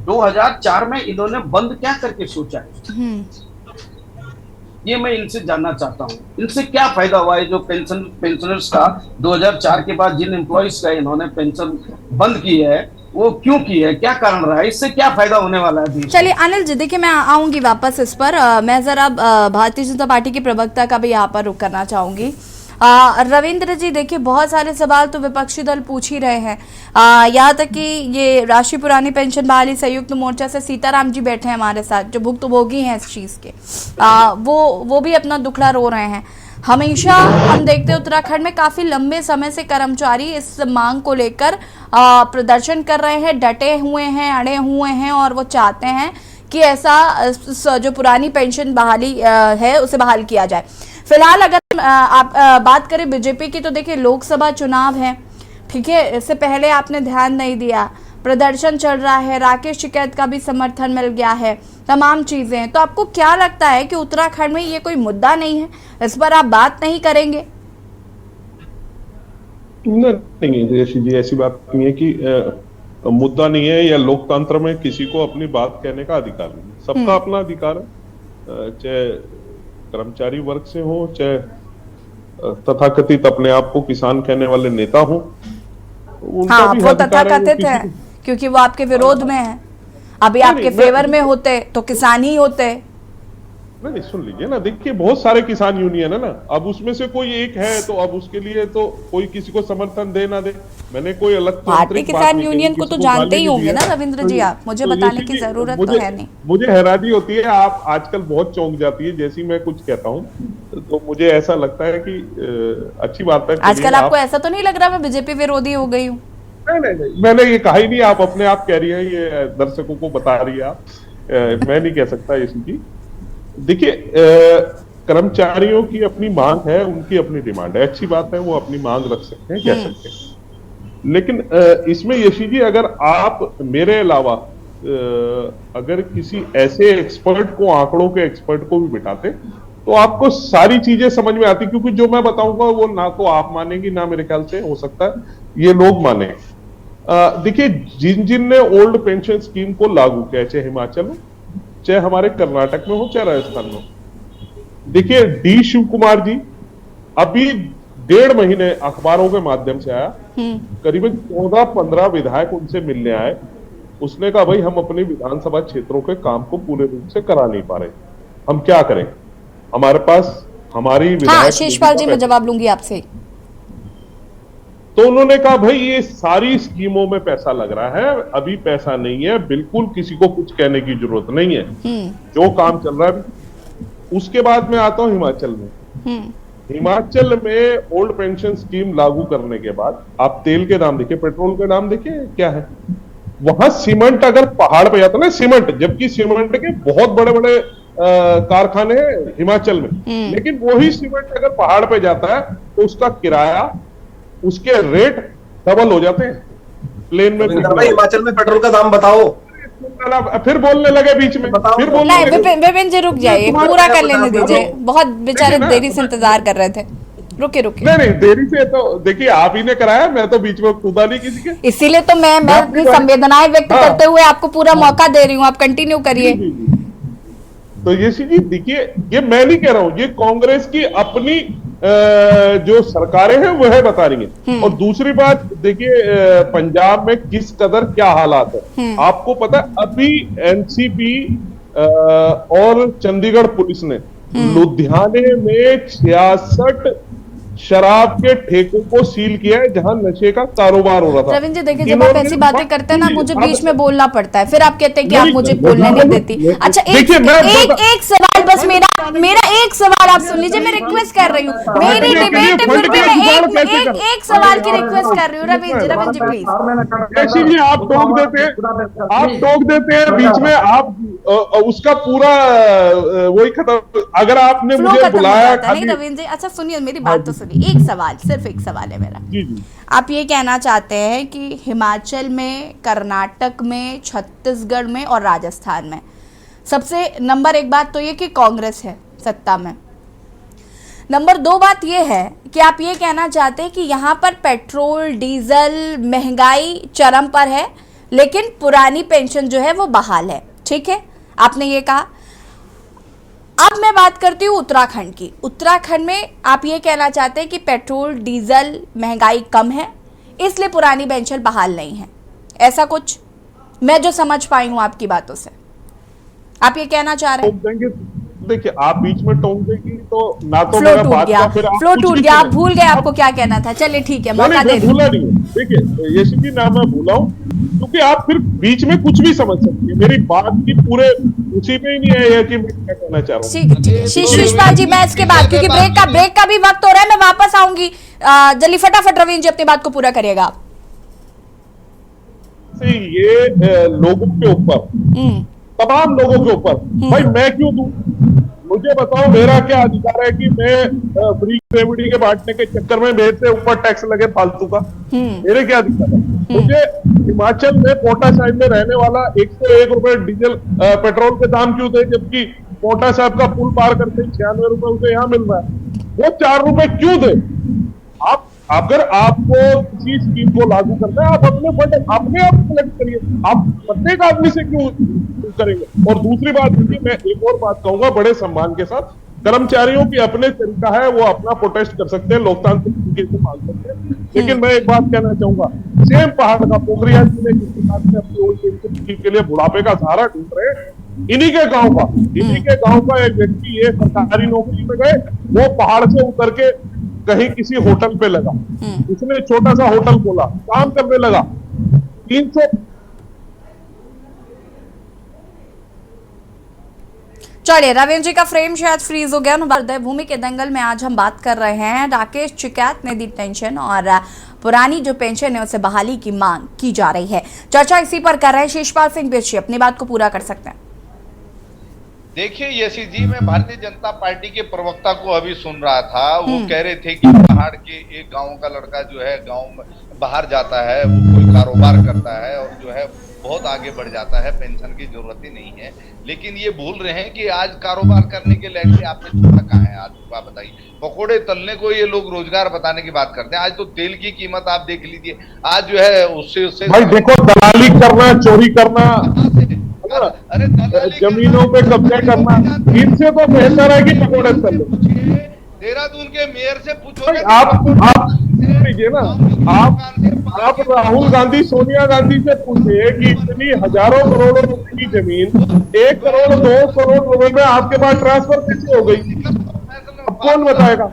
2004 में इन्होंने बंद क्या करके सोचा है, ये मैं इनसे जानना चाहता हूँ। इनसे क्या फायदा हुआ है जो पेंशनर्स का 2004 के बाद जिन एम्प्लॉइज का इन्होंने पेंशन बंद की है, वो क्यों की है, क्या कारण रहा है, इससे क्या फायदा होने वाला है? चलिए अनिल जी, देखिए मैं आऊंगी वापस इस पर। मैं जरा भारतीय जनता पार्टी के प्रवक्ता का भी यहाँ पर रुख करना चाहूंगी। रविंद्र जी, देखिए बहुत सारे सवाल तो विपक्षी दल पूछ ही रहे हैं, यहाँ तक कि ये राष्ट्रीय पुरानी पेंशन बहाली संयुक्त मोर्चा से सीताराम जी बैठे हैं हमारे साथ, जो भुक्तभोगी हैं इस चीज़ के। वो भी अपना दुखड़ा रो रहे हैं। हमेशा हम देखते हैं उत्तराखंड में काफ़ी लंबे समय से कर्मचारी इस मांग को लेकर प्रदर्शन कर रहे हैं, डटे हुए हैं, अड़े हुए हैं, और वो चाहते हैं कि ऐसा जो पुरानी पेंशन बहाली है उसे बहाल किया जाए। फिलहाल अगर आप बात करें बीजेपी की, तो देखिए लोकसभा चुनाव है, ठीक है, इससे पहले आपने ध्यान नहीं दिया, प्रदर्शन चल रहा है, राकेश टिकैत का भी समर्थन मिल गया है, तमाम चीजें हैं। तो आपको क्या लगता है कि उत्तराखंड में ये कोई मुद्दा नहीं है, इस पर आप बात नहीं करेंगे? नहीं जयश्री जी, ऐसी बात नहीं है कि मुद्दा नहीं है, या लोकतंत्र में किसी को अपनी बात कहने का अधिकार नहीं है। सबका अपना अधिकार है, चाहे कर्मचारी वर्ग से हो, चाहे तथाकथित अपने आप को किसान कहने वाले नेता हो। हाँ, वो तथाकथित है क्योंकि वो आपके विरोध में है। अभी आपके फेवर में होते तो किसान ही होते। नहीं, सुन लीजिए ना, देखिए बहुत सारे किसान यूनियन है ना, अब उसमें से कोई एक है तो अब उसके लिए तो कोई किसी को समर्थन दे ना दे, मैंने कोई अलग भारतीय किसान यूनियन को तो जानते ही होंगे ना रविंद्र जी, आप मुझे बताने की जरूरत तो है नहीं। मुझे हैरानी होती है, आप आजकल बहुत चौंक जाती है जैसी मैं कुछ कहता हूँ, तो मुझे ऐसा लगता है कि अच्छी बात है। आजकल आपको ऐसा तो नहीं लग रहा मैं बीजेपी विरोधी हो गई हूँ? नहीं, मैंने ये कहा ही नहीं, आप अपने आप कह रही है, ये दर्शकों को बता रही है आप, मैं नहीं कह सकता इसकी। देखिए कर्मचारियों की अपनी मांग है, उनकी अपनी डिमांड है, अच्छी बात है, वो अपनी मांग रख सकते हैं, कह सकते हैं। लेकिन इसमें यशी जी, अगर आप मेरे अलावा अगर किसी ऐसे एक्सपर्ट को, आंकड़ों के एक्सपर्ट को भी बिठाते तो आपको सारी चीजें समझ में आती, क्योंकि जो मैं बताऊंगा वो ना तो आप मानेंगी, ना मेरे ख्याल से हो सकता है ये लोग माने। देखिए जिन ने ओल्ड पेंशन स्कीम को लागू किया, चाहे हिमाचल हो, चाहे हमारे कर्नाटक में हो, चाहे राजस्थान में हो, देखिए डी शिव कुमार जी अभी 1.5 महीने अखबारों के माध्यम से आया, करीबन 14-15 विधायक उनसे मिलने आए। उसने कहा भाई हम अपने विधानसभा क्षेत्रों के काम को पूरे रूप से करा नहीं पा रहे, हम क्या करें, हमारे पास हमारी शेषपाल जी मैं जवाब लूंगी आपसे। तो उन्होंने कहा भाई ये सारी स्कीमों में पैसा लग रहा है, अभी पैसा नहीं है, बिल्कुल किसी को कुछ कहने की जरूरत नहीं है, जो काम चल रहा है। उसके बाद मैं आता हूं हिमाचल में। हिमाचल में ओल्ड पेंशन स्कीम लागू करने के बाद आप तेल के दाम देखिए, पेट्रोल के दाम देखिए क्या है। वहां सीमेंट अगर पहाड़ पे जाता ना, सीमेंट, जबकि सीमेंट के बहुत बड़े बड़े कारखाने हैं हिमाचल में, लेकिन वही सीमेंट अगर पहाड़ पे जाता है तो उसका किराया, उसके रेट डबल हो जाते हैं। प्लेन में हिमाचल में पेट्रोल का दाम बताओ, फिर बोलने लगे बीच में, फिर बोलने लगे। विपिन जी रुक जाइए, पूरा कर लेने दीजिए, बहुत बेचारे देरी से इंतजार कर रहे थे, रुके। नहीं देरी से तो देखिए आप ही ने कराया, मैं तो बीच में कूदा नहीं किसी के, इसीलिए तो मैं अपनी संवेदनाएं व्यक्त करते हुए आपको पूरा मौका दे रही हूँ, आप कंटिन्यू करिए। तो ये जी देखिए, ये मैं नहीं कह रहा हूं, ये कांग्रेस की अपनी जो सरकारें हैं वह बता रही हैं। और दूसरी बात देखिए, पंजाब में किस कदर क्या हालात है आपको पता है। अभी एनसीबी और चंडीगढ़ पुलिस ने लुधियाने में 66 शराब के ठेकों को सील किया है जहां नशे का कारोबार हो रहा था। रविंद्र जी देखिए, जब आप ऐसी बातें करते हैं ना, मुझे बीच में बोलना पड़ता है, फिर आप कहते हैं कि आप मुझे बोलने नहीं देती। अच्छा, एक सवाल बस, मेरा एक सवाल आप सुन लीजिए, मैं रिक्वेस्ट कर रही हूँ, मेरी डिबेट है, फिर भी मैं एक सवाल की रिक्वेस्ट कर रही हूँ। रविंद्र जी प्लीज। आप टोक देते हैं बीच में, आप उसका पूरा वही खत्म। अगर आपने मुझे बुलाया नहीं रविंद्र जी, अच्छा सुनिए मेरी बात तो सुनिए, एक सवाल, सिर्फ एक सवाल है मेरा। जी जी। आप ये कहना चाहते हैं कि हिमाचल में, कर्नाटक में, छत्तीसगढ़ में और राजस्थान में सबसे नंबर 1 बात तो ये कि कांग्रेस है सत्ता में। नंबर 2 बात ये है कि आप ये कहना चाहते हैं कि यहाँ पर पेट्रोल डीजल महंगाई चरम पर है, लेकिन पुरानी पेंशन जो है वो बहाल है। ठीक है, आपने ये कहा। अब मैं बात करती हूँ उत्तराखंड की। उत्तराखंड में आप ये कहना चाहते हैं कि पेट्रोल डीजल महंगाई कम है, इसलिए पुरानी पेंशन बहाल नहीं है, ऐसा कुछ मैं जो समझ पाई हूँ आपकी बातों से, आप ये कहना चाह रहे हैं। देखिए, आप बीच में टोक देगी तो ना तो फ्लो टूट गया, आप भूल गए आपको क्या कहना था। चलिए ठीक है, मौका दे भूला नहीं। देखिए यशी जी, ना मैं भूला हूँ, क्योंकि आप फिर बीच में कुछ भी समझ सकती है। मेरी बात की पूरे उसी में ही नहीं है कि मैं क्या कहना चाह रहा हूँ। ठीक है शिशपाल जी, मैं इसके बाद, क्योंकि ब्रेक का भी वक्त हो रहा है, मैं वापस आऊंगी। जल्दी फटाफट रवींद्र जी अपनी बात को पूरा करिएगा। ये लोगों के ऊपर, तमाम लोगों के ऊपर, भाई मैं क्यों दूं? मुझे बताओ, मेरा क्या अधिकार है कि मैं फ्री ग्रेविटी के बांटने के चक्कर में मेरे से ऊपर टैक्स लगे फालतू का? मेरे क्या अधिकार है? मुझे हिमाचल में पोटा साहिब में रहने वाला 101 रुपए डीजल पेट्रोल के दाम क्यों दे, जबकि पोटा साहिब का पुल पार करते 96 रुपए उसे यहाँ मिल रहा है? वो 4 रुपए क्यों दे? आप अगर आपको किसी स्कीम को लागू करना है, आप अपने फंड अपने आप कलेक्ट करिए, आप प्रत्येक आदमी से क्यों करेंगे? और दूसरी बात देखिए, मैं एक और बात कहूंगा बड़े सम्मान के साथ, कर्मचारियों की अपने तरीका है, वो अपना प्रोटेस्ट कर सकते हैं, लोकतांत्रिक तरीके से मांग सकते हैं। लेकिन मैं एक बात कहना चाहूंगा, सेम पहाड़ का पोखरिया जी ने जिस हिसाब से अपनी ओल्ड पेंशन स्कीम के लिए बुढ़ापे का सहारा ढूंढ रहे हैं, इन्हीं के गांव का एक व्यक्ति ये सरकारी नौकरी में गए, वो पहाड़ से उतर के कहीं किसी होटल पे लगा, उसने छोटा सा होटल खोला, काम करने लगा, 300। चलिए, रविंद्र जी का फ्रेम शायद फ्रीज हो गया। हृदय भूमि के दंगल में आज हम बात कर रहे हैं, राकेश टिकैत ने दी टेंशन और पुरानी जो पेंशन है उसे बहाली की मांग की जा रही है। चर्चा इसी पर कर रहे हैं शिशपाल सिंह बिरची, अपनी बात को पूरा कर सकते हैं। देखिए यशी जी, मैं भारतीय जनता पार्टी के प्रवक्ता को अभी सुन रहा था, वो कह रहे थे कि पहाड़ के एक गांव का लड़का जो है गांव में बाहर जाता है, वो कोई कारोबार करता है और जो है बहुत आगे बढ़ जाता है, पेंशन की जरूरत ही नहीं है। लेकिन ये भूल रहे हैं कि आज कारोबार करने के लायक आपने छोड़ा कहाँ है? आज आप बताइए, पकोड़े तलने को ये लोग रोजगार बताने की बात करते हैं। आज तो तेल की कीमत आप देख लीजिए, आज जो है उससे भाई देखो, दलाली करना, चोरी करना, अरे जमीनों पे कब्जा करना, इनसे तो बेहतर है कि पकोड़े तल लो। देहरादून के मेयर से पूछो, आप लीजिए ना, आप राहुल गांधी, सोनिया गांधी से पूछिए कि इतनी हजारों करोड़ों रुपए की जमीन 1 करोड़ 2 करोड़ रुपए में आपके पास ट्रांसफर कैसे हो गई? अब कौन बताएगा?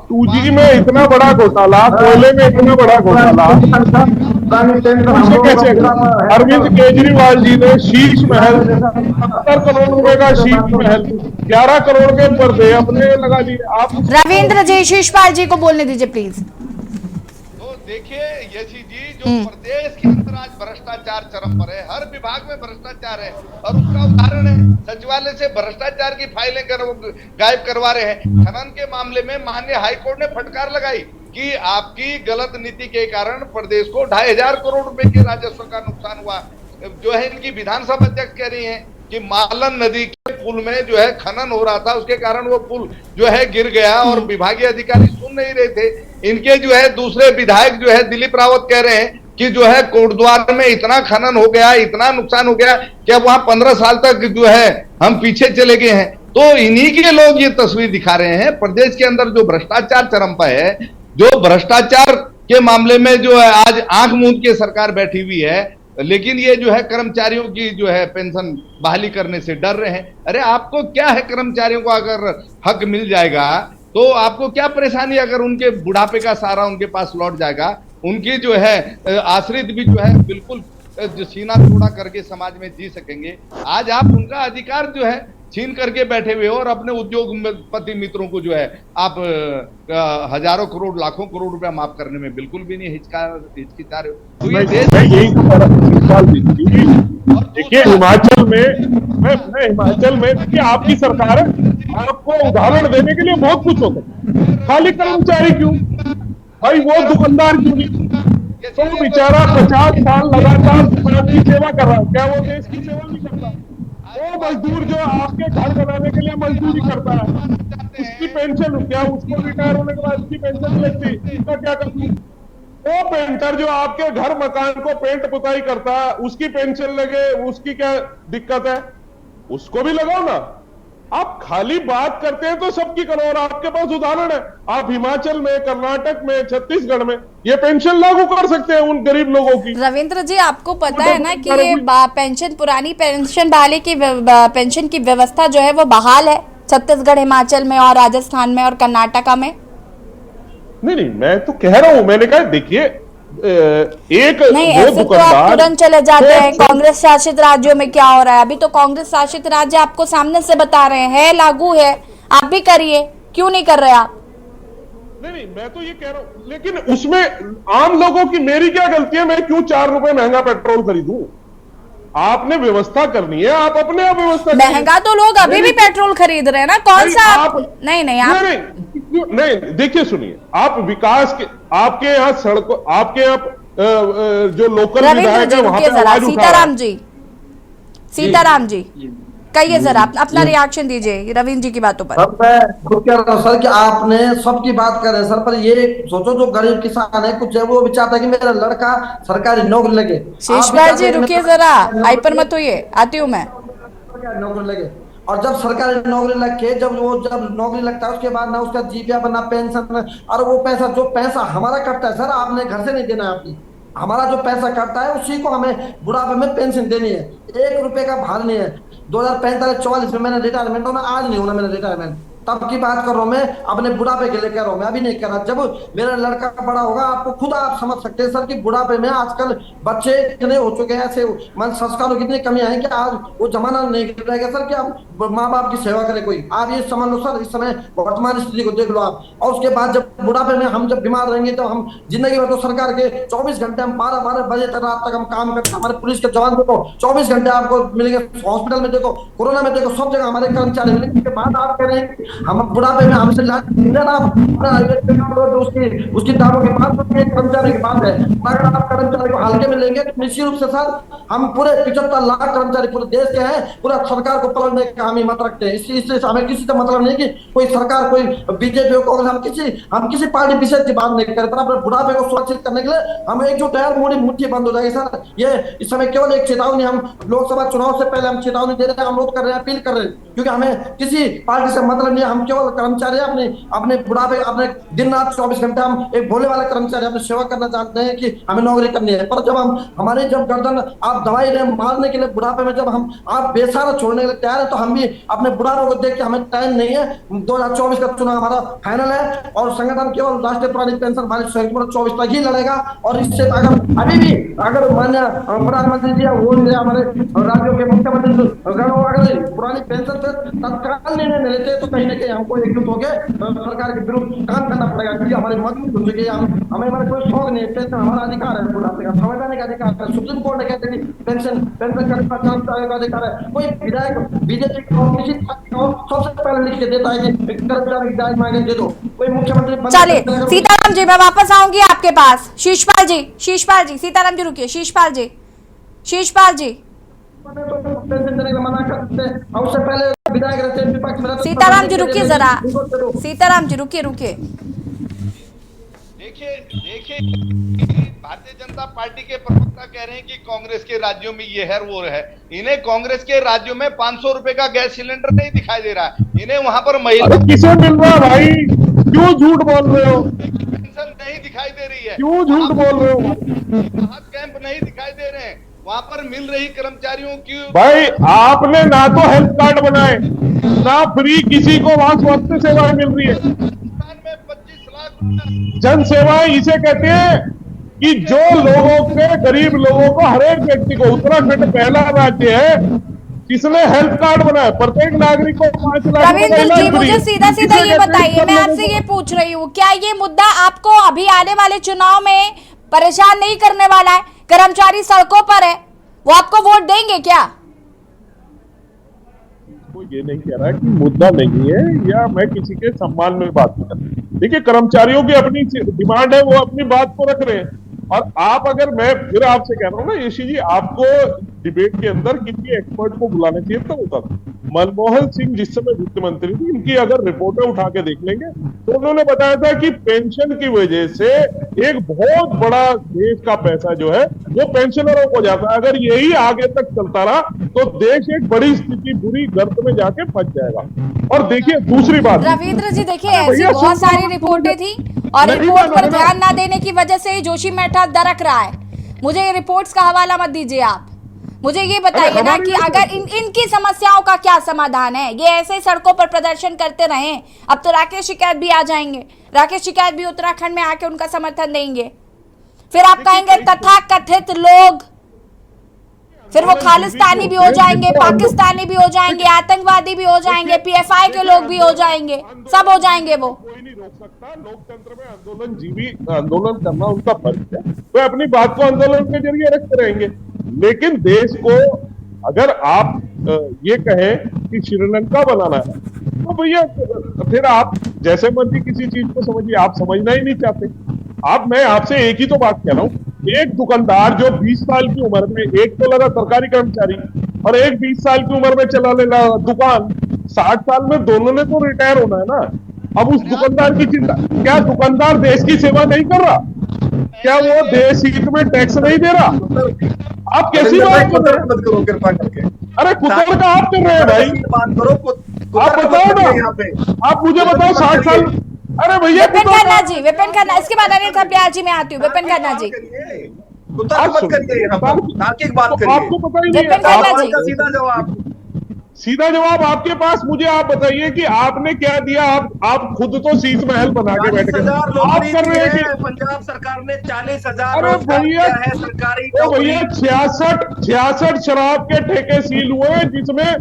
2G में इतना बड़ा घोटाला, कोयले में इतना बड़ा घोटाला कैसे? अरविंद केजरीवाल जी ने शीश महल 70 करोड़ रुपए का शीश महल 11 करोड़ के पर्दे अपने लगा लिए। आप रविंद्र जी, शिशपाल जी को बोलने दीजिए प्लीज। तो देखिए यशी जी, जो प्रदेश के अंदर आज भ्रष्टाचार चरम पर है, हर विभाग में भ्रष्टाचार है, और उसका उदाहरण है सचिवालय से भ्रष्टाचार की फाइलें गायब करवा रहे हैं। खनन के मामले में माननीय हाईकोर्ट ने फटकार लगाई कि आपकी गलत नीति के कारण प्रदेश को 2500 करोड़ रुपए के राजस्व का नुकसान हुआ। जो है इनकी विधानसभा अध्यक्ष कह रही हैं कि मालन नदी के पुल में जो है खनन हो रहा था, उसके कारण वो पुल जो है गिर गया और विभागीय अधिकारी सुन नहीं रहे थे। इनके जो है दूसरे विधायक जो है दिलीप रावत कह रहे हैं कि जो है कोटद्वार में इतना खनन हो गया, इतना नुकसान हो गया कि अब वहां 15 साल तक जो है हम पीछे चले गए हैं। तो इन्हीं के लोग ये तस्वीर दिखा रहे हैं। प्रदेश के अंदर जो भ्रष्टाचार चरम पर है, जो भ्रष्टाचार के मामले में जो है आज आंख मूंद के सरकार बैठी हुई है, लेकिन ये जो है कर्मचारियों की जो है पेंशन बहाली करने से डर रहे हैं। अरे आपको क्या है, कर्मचारियों को अगर हक मिल जाएगा तो आपको क्या परेशानी, अगर उनके बुढ़ापे का सारा उनके पास लौट जाएगा, उनकी जो है आश्रित भी जो है बिल्कुल जो सीना चौड़ा करके समाज में जी सकेंगे। आज आप उनका अधिकार जो है छीन करके बैठे हुए हो और अपने उद्योगपति मित्रों को जो है आप हजारों करोड़ लाखों करोड़ रुपया माफ करने में बिल्कुल भी नहीं हिचकिचा रहे हो। तो ये देश यही देखिए हिमाचल में, मैं हिमाचल में देखिए आपकी सरकार है, आपको उदाहरण देने के लिए बहुत कुछ होता है, खाली कर्मचारी क्यों भाई, वो दुकानदार क्यों नहीं? तो बेचारा 50 साल लगातार समाज की सेवा कर रहा है, क्या वो देश की सेवा नहीं करता? वो मजदूर जो आपके घर बनाने के लिए मजदूरी करता है, उसकी पेंशन क्या, उसको रिटायर होने के बाद उसकी पेंशन नहीं लगती, उसका क्या कसूर? वो पेंटर जो आपके घर मकान को पेंट पुताई करता है, उसकी पेंशन लगे, उसकी क्या दिक्कत है? उसको भी लगाओ ना। आप खाली बात करते हैं तो सबकी करो, और आपके पास उदाहरण है, आप हिमाचल में, कर्नाटक में, छत्तीसगढ़ में ये पेंशन लागू कर सकते हैं उन गरीब लोगों की। रविंद्र जी, आपको पता है ना कि ये पेंशन, पुरानी पेंशन बहाली की पेंशन की व्यवस्था जो है वो बहाल है छत्तीसगढ़, हिमाचल में और राजस्थान में और कर्नाटका में। नहीं, मैं तो कह रहा हूं, मैंने कहा देखिए एक नहीं, ऐसे तो आप तुरंत चले जाते हैं कांग्रेस शासित राज्यों में क्या हो रहा है। अभी तो कांग्रेस शासित राज्य आपको सामने से बता रहे हैं लागू है, आप भी करिए, क्यों नहीं कर रहे आप? नहीं, मैं तो ये कह रहा हूं, लेकिन उसमें आम लोगों की मेरी क्या गलती है? मैं क्यों 4 रुपए महंगा पेट्रोल खरीदूं? आपने व्यवस्था करनी है, आप अपने आप व्यवस्था महंगा तो लोग अभी भी पेट्रोल खरीद रहे हैं ना, कौन सा आप? नहीं, देखिए सुनिए, आप विकास के, आपके यहाँ सड़कों, आपके यहाँ जो लोकल विधायक है वहां पे आवाज उठा रहा है। सीताराम जी कहिए जरा, अपना रिएक्शन दीजिए रविंद्र जी की बातों पर। सर मैं खुद कह रहा हूँ सर कि आपने सबकी बात कर रहे हैं सर, पर ये सोचो जो गरीब किसान है, कुछ है वो भी चाहता है कि मेरा लड़का सरकारी नौकरी लगे। शेषपाल जी रुकिए जरा, हाइपर मत होइए, आती हूँ मैं। नौकरी लगे, और जब सरकारी नौकरी लग के जब नौकरी लगता है उसके बाद ना उसका जीपीएफ ना पेंशन, और वो पैसा हमारा कटता है सर, आपने घर से नहीं देना है, आपकी हमारा जो पैसा कटता है उसी को हमें बुढ़ापे में पेंशन देनी है। 1 रुपए का भार नहीं है। 2045-44 में मैंने रिटायरमेंट होना, आज नहीं होना मैंने रिटायरमेंट, तब की बात कर रहा हूं मैं, अपने बुढ़ापे के लिए कह रहा हूं मैं, अभी नहीं कह रहा। जब मेरा लड़का बड़ा होगा, आपको खुद आप समझ सकते हैं सर कि बुढ़ापे में आजकल बच्चे इतने हो चुके हैं, ऐसे मन संस्कारों की इतनी कमी है कि आज वो जमाना नहीं रहेगा सर कि आप माँ बाप की सेवा करे कोई। आप ये समझ लो सर, इस समय वर्तमान स्थिति को देख लो आप। और उसके बाद जब बुढ़ापे में हम जब बीमार रहेंगे तो हम जिंदगी में तो सरकार के 24 घंटे हम 12-12 बजे तक रात तक हम काम करते हैं। हमारे पुलिस के जवान देखो 24 घंटे आपको मिलेंगे, हॉस्पिटल में देखो, कोरोना में देखो, सब जगह हमारे कर्मचारी मिलेंगे। उसके बाद आप कह रहे हैं हम बुढ़ापे में हमसे उसकी दामों के पास कर्मचारी के पास है। अगर आप कर्मचारी को हल्के में लेंगे तो निश्चित रूप से सर हम पूरे 75 लाख कर्मचारी पूरे देश के हैं, पूरा सरकार को पलटने का हम हिम्मत रखते हैं। इसलिए हमें किसी से मतलब नहीं कि कोई सरकार, कोई बीजेपी हो, कांग्रेस, हम किसी पार्टी विशेष की बात नहीं करते। अपने बुढ़ापे को सुरक्षित करने के लिए हम एकजुट है, मोड़ी मुट्ठी बंद हो जाएगी सर। ये इस समय केवल एक चेतावनी, हम लोकसभा चुनाव से पहले हम चेतावनी दे रहे हैं, अनुरोध कर रहे हैं, अपील कर रहे हैं, क्योंकि हमें किसी पार्टी से मतलब नहीं है। हम केवल कर्मचारी अपने बुढ़ापे, अपने दिन रात 24 घंटे हम एक भोले वाले कर्मचारी अपनी सेवा करना चाहते हैं कि हमें नौकरी करनी है। पर जब हमारी जब गर्दन आप दवाई मारने के लिए बुढ़ापे में जब हम आप बेसहारा छोड़ने के लिए तैयार है, तो हम भी अपने बुढ़ापे को देख के हमें टाइम नहीं है। 2024 का चुनाव हमारा फाइनल है और संगठन केवल राष्ट्रीय पुरानी पेंशन बहाली 24 तक ही लड़ेगा। और इससे अगर अभी भी अगर मान्य प्रधानमंत्री जी वो हमारे राज्यों के मुख्यमंत्री अगर पुरानी पेंशन पे तत्काल निर्णय नहीं लेते तो कहीं ना कहीं हमको एकजुट होकर सरकार के विरुद्ध काम करना पड़ेगा, क्योंकि हमारी मजबूत हो चुकी है। हमें हमारे कोई शौक नहीं है, पेंशन हमारा अधिकार है, बुढ़ापे का संवैधानिक अधिकार है। सुप्रीम कोर्ट ने कहते हैं पेंशन करने का अधिकार है। कोई विधायक बीजेपी किसी सबसे पहले लिख के देता है कि कर्मचारी जायज मांगे दे दो, कोई मुख्यमंत्री। चलिए सीताराम जी, मैं वापस आऊंगी आपके पास। शेषपाल जी, सीताराम जी रुकिए, शेषपाल जी पेंशन देने का मना करते हैं, और उससे पहले विधायक रहते हैं विपक्ष में। सीताराम जी रुकिए जरा, सीताराम जी रुकिए। देखिए भारतीय जनता पार्टी के प्रवक्ता कह रहे हैं कि कांग्रेस के राज्यों में ये है वो है। इन्हें कांग्रेस के राज्यों में 500 रुपए का गैस सिलेंडर नहीं दिखाई दे रहा है। इन्हें वहां पर महिला किसे मिल रहा है भाई? क्यों झूठ बोल रहे हो? पेंशन नहीं दिखाई दे रही है। क्यों झूठ बोल रहे हो? राहत कैंप नहीं दिखाई दे रहे हैं। वहां पर मिल रही कर्मचारियों की भाई आपने ना तो हेल्थ कार्ड बनाए, ना फ्री किसी को वहां स्वास्थ्य सेवाएं मिल रही है। में 25 लाख जन सेवाएं इसे कहते हैं कि जो लोगों के, गरीब लोगों को, हर एक व्यक्ति को, उत्तराखंड पहला राज्य है जिसने हेल्थ कार्ड बनाया, प्रत्येक नागरिक को 5 लाख रविंद्र रुपए जी, मुझे सीधा सीधा इसे ये कहते हैं बताइए, सब मैं लोगों आपसे को- ये पूछ रही हूँ, क्या ये मुद्दा आपको अभी आने वाले चुनाव में परेशान नहीं करने वाला है? कर्मचारी सड़कों पर है, वो आपको वोट देंगे क्या? वो ये नहीं कह रहा है कि मुद्दा नहीं है या मैं किसी के सम्मान में बात कर रहा हूं। देखिए, कर्मचारियों की अपनी डिमांड है, वो अपनी बात को रख रहे हैं। और आप, अगर मैं फिर आपसे कह रहा हूं ना यशी जी, आपको डिबेट के अंदर किसी एक्सपर्ट को बुलाना चाहिए तो होता था। मनमोहन सिंह जिस समय वित्त मंत्री थे, इनकी अगर रिपोर्टें उठा के देख लेंगे तो उन्होंने बताया था कि पेंशन की वजह से एक बहुत बड़ा देश का पैसा जो है वो पेंशनरों को जाता है। अगर यही आगे तक चलता रहा तो देश एक बड़ी स्थिति, बुरी गर्त में जाके फंस जाएगा। और देखिए दूसरी बात, रविंद्र जी देखिए, अरे ऐसी भैया, बहुत सुन- सारी रिपोर्टें थी और नहीं रिपोर्ट मानो, पर नहीं ध्यान ना देने की वजह से ही जोशी मेहता दरक रहा है। मुझे ये रिपोर्ट्स का हवाला मत दीजिए आप, मुझे ये बताइए ना हमारी कि अगर इनकी समस्याओं का क्या समाधान है? ये ऐसे ही सड़कों पर प्रदर्शन करते रहें, अब तो राकेश टिकैत भी आ जाएंगे, राकेश टिकैत भी उत्तराखंड में आके उनका समर्थन देंगे, फिर आप कहेंगे तथाकथित लोग, फिर वो खालिस्तानी भी हो जाएंगे, पाकिस्तानी भी हो जाएंगे, आतंकवादी भी हो जाएंगे, पीएफआई के लोग भी हो जाएंगे, सब हो जाएंगे वो। कोई नहीं रोक सकता। लोकतंत्र में आंदोलन करना उनका फर्ज है, वे अपनी बात को आंदोलन के जरिए रखते रहेंगे। लेकिन देश को अगर आप ये कहें कि श्रीलंका बनाना है तो भैया फिर आप जैसे मर्जी किसी चीज को समझिए, आप समझना ही नहीं चाहते। मैं आपसे एक ही तो बात कह रहा हूं, एक दुकानदार जो 20 साल की उम्र में, एक तो लगा सरकारी कर्मचारी और एक 20 साल की उम्र में चला लेना दुकान, 60 साल में दोनों ने तो रिटायर होना है ना। अब उस दुकानदार की चिंता, क्या दुकानदार देश की सेवा नहीं कर रहा? क्या वो देश हित में टैक्स नहीं दे रहा? आप कैसी बात कर रहे हैं? मत करो कृपा करके। अरे कुतर का आप कर रहे हैं भाई, बात करो, आप बताओ ना, यहाँ पे आप मुझे बताओ 60 साल। अरे भैया विपिन खन्ना जी, विपिन खन्ना, इसके बाद अनिल ब्याज जी मैं आती हूँ। विपिन खन्ना जी, कुतर मत करिए, यहाँ पर तार्किक बात करिए। आपको पता ही नहीं विपिन खन्ना है। जी। आपका सीधा जवाब। सीधा जवाब आपके पास, मुझे आप बताइए कि आपने क्या दिया? आप खुद तो शीश महल बना के बैठ गए। 40,000 आप नौकरी कर रहे हैं दी है, कि पंजाब सरकार ने 40,000 अरे रोजगार भैया, दिया है सरकारी ओ नौकरी। भैया 66 शराब के ठेके सील हुए हैं जिसमें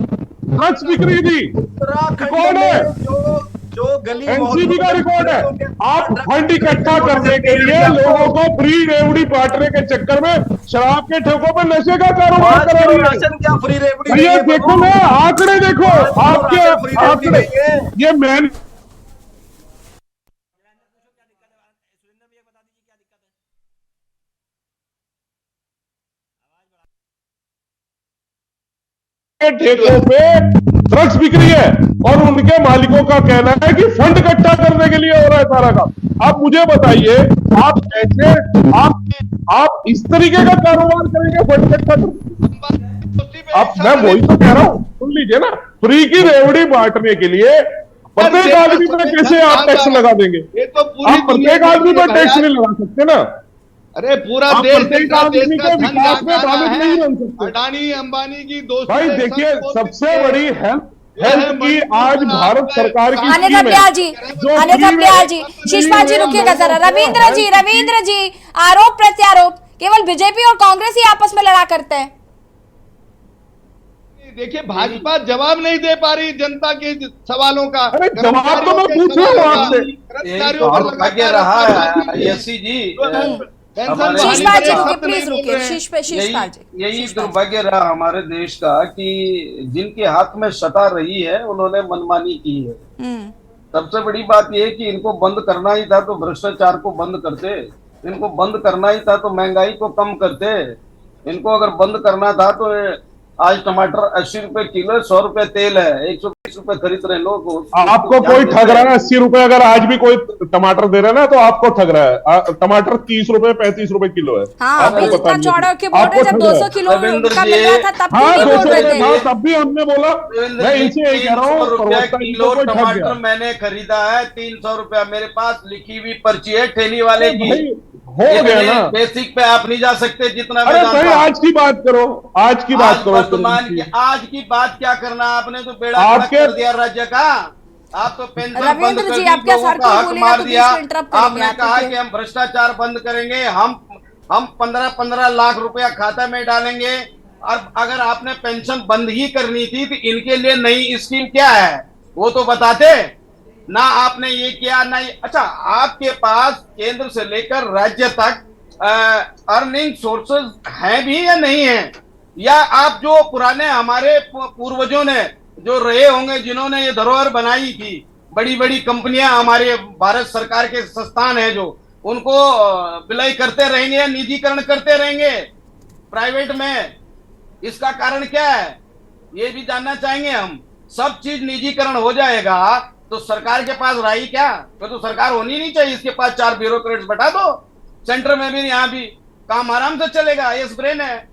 ड्रग्स बिक्री थी। उत्तराखंड रिकॉर्ड है, में जो गली एनसीबी का रिकॉर्ड है। आप ड्रग्स फंड इकट्ठा करने के लिए लोगों को फ्री रेवड़ी बांटने के चक्कर में शराब के ठेकों पर नशे का कारोबार करा रही है। राशन क्या फ्री रेवड़ी भैया नहीं है देखो बाबू? ना, आंकड़े देखो, आपके फ्री रेवड़ी आंकड़े, नहीं है। ये मैन के ठेकों पे ड्रग्स बिक्री है और उनके मालिकों का कहना है कि फंड इकट्ठा करने के लिए हो रहा है सारा काम। आप मुझे बताइए, आप ऐसे आप इस तरीके का कारोबार करेंगे फंड इकट्ठा कर? आप, मैं वही तो कह रहा हूं, सुन लीजिए ना, फ्री की रेवड़ी बांटने के लिए प्रत्येक आदमी पर कैसे आप टैक्स लगा देंगे? ये तो पूरी आप प्रत्येक आदमी पर टैक्स नहीं लगा सकते ना। अरे पूरा आप देश प्रत्येक आदमी देश का के धन विकास में जाता शामिल है। नहीं बन सकते। अडानी अंबानी की दोस्ती भाई है, देखिए, सब सबसे बड़ी हेल्थ की आज भारत सरकार की अनिल स्कीम ब्याज जी, है जो अनिल फ्री में- ब्याज जी, शिषपाल जी फ्री में रुकिएगा जरा। लोगों को रविंद्र जी, आरोप प्रत्यारोप केवल बीजेपी और कांग्रेस ही आपस में लड़ा करते हैं। देखिए, भाजपा जवाब नहीं दे पा रही जनता के सवालों का। अरे जवाब तो मैं पूछ रहा हूँ आपसे। कर्मचारियों का दुर्भाग्य रहा है यशी जी, हमारे शिषपाल जी यहाँ रुकिए, प्लीज रुकिए। शिषपाल जी, यही दुर्भाग्य रहा हमारे देश का कि जिनके हाथ में सत्ता रही है उन्होंने मनमानी की है। सबसे बड़ी बात यह है कि इनको बंद करना ही था तो भ्रष्टाचार को बंद करते, इनको बंद करना ही था तो महंगाई को कम करते, इनको अगर बंद करना था तो आज टमाटर 80 रुपए किलो, 100 रुपए तेल है, 100 रुपए खरीद रहे लोग। आपको कोई ठग रहा है 80 रुपए, अगर आज भी कोई टमाटर दे रहा है ना तो आपको ठग रहा है। टमाटर 30 रुपए 35 रुपए किलो है। हाँ, आपको अभी पता जितना नहीं। चौड़ा के बोल रहे, आपको जब ठग रहा 200 है। किलो रविंद्र का जी, मिल रहा था तब हाँ, क्यों नहीं बोल 200 रहे थे? हाँ, तब भी हमने बोला। मैं इनसे यही कह रहा हूँ, 300 रुपया प्रवक्ता जी किलो को कोई ठग टमाटर गया। मैंने खरीदा है, 300 रुपया मेरे पास लिखी हुई पर्ची है ठेली वाले की। भाई हो गया ना। बेसिक पे आप नहीं जा सकते जितना मैं अरे जानता भाई हूं। आज की बात करो, आज की बात करो। वर्तमान की आज की बात क्या करना, आपने तो बेड़ा गर्क आपके- कर दिया राज्य का। आप तो पेंशन बंद रविंद्र कर जी, दी, आप क्या लोगों सर का कोई हक बोलेगा मार तो बीच दिया। में इंटरप्ट करेंगे आपने आप, कहा देखिए। कि हम भ्रष्टाचार बंद करेंगे, हम 15-15 लाख रुपया खाता में डालेंगे। और अगर आपने पेंशन बंद ही करनी थी तो इनके लिए नई स्कीम क्या है वो तो बताते ना। आपने ये किया ना अच्छा, आपके पास केंद्र से लेकर राज्य तक अर्निंग सोर्सेज हैं भी या नहीं है, या आप जो पुराने हमारे पूर्वजों ने जो रहे होंगे, जिन्होंने ये धरोहर बनाई थी, बड़ी बड़ी कंपनियां हमारे भारत सरकार के संस्थान है, जो उनको विलय करते रहेंगे या निजीकरण करते रहेंगे प्राइवेट में? इसका कारण क्या है ये भी जानना चाहेंगे हम। सब चीज निजीकरण हो जाएगा तो सरकार के पास रही क्या? तो सरकार होनी नहीं चाहिए, इसके पास 4 ब्यूरोक्रेट्स बैठा दो सेंटर में भी, यहाँ भी काम आराम से चलेगा। यस ब्रेन है।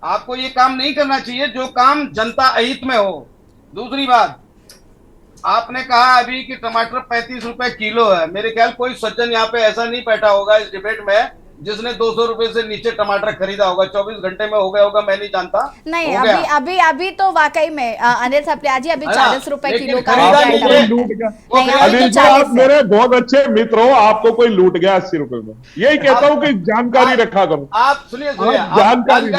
आपको ये काम नहीं करना चाहिए जो काम जनता अहित में हो। दूसरी बात, आपने कहा अभी कि टमाटर 35 रुपए किलो है। मेरे ख्याल कोई सज्जन यहाँ पे ऐसा नहीं बैठा होगा इस डिबेट में जिसने 200 रुपए से नीचे टमाटर खरीदा होगा। 24 घंटे में हो गया होगा, मैं नहीं जानता। नहीं, हो गया। अभी तो वाकई में अनिल थपलिया जी, अभी है ना? 40 रुपए लेकिन किलो का खरीदा हो नहीं जाएगा। है। कोई लूट गया। नहीं, अभी अनिल तो जी, आप 40 है। मेरे बहुत अच्छे मित्र हो, आपको कोई लूट गया 80 रुपए में। यही कहता हूँ कि जानकारी रखा करो। आप सुनिए आप जानकारी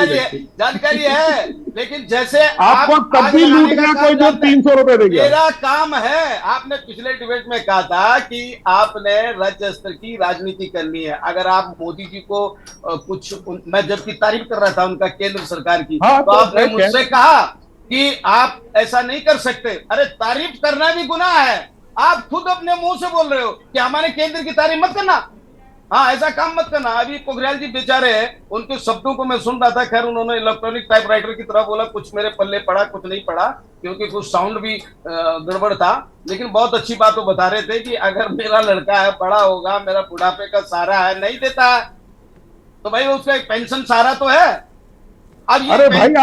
जानकारी है, लेकिन जैसे आपको आप तब आग भी लूट लगाने का गया काम कोई जो जानते हैं। 300 रुपए दे गया। मेरा काम है, आपने पिछले डिबेट में कहा था कि आपने राज्य स्तर की राजनीति करनी है। अगर आप मोदी जी को कुछ मैं जबकि तारीफ कर रहा था उनका केंद्र सरकार की, हाँ, तो आपने मैं मुझसे कहा कि आप ऐसा नहीं कर सकते। अरे तारीफ करना भी गुनाह है। आप खुद अपने मुंह से बोल रहे हो कि हमारे केंद्र की तारीफ मत करना। हाँ, ऐसा काम मत करना। अभी पोखरियाल जी बेचारे हैं, उनके शब्दों को मैं सुन रहा था। खैर, उन्होंने इलेक्ट्रॉनिक टाइपराइटर की तरह बोला, कुछ मेरे पल्ले पड़ा कुछ नहीं पड़ा, क्योंकि कुछ साउंड भी गड़बड़ था। लेकिन बहुत अच्छी बात वो बता रहे थे कि अगर मेरा लड़का है, बड़ा होगा, मेरा बुढ़ापे का सहारा है, नहीं देता है तो भाई उसका एक पेंशन सहारा तो है। अब ये अरे भाई,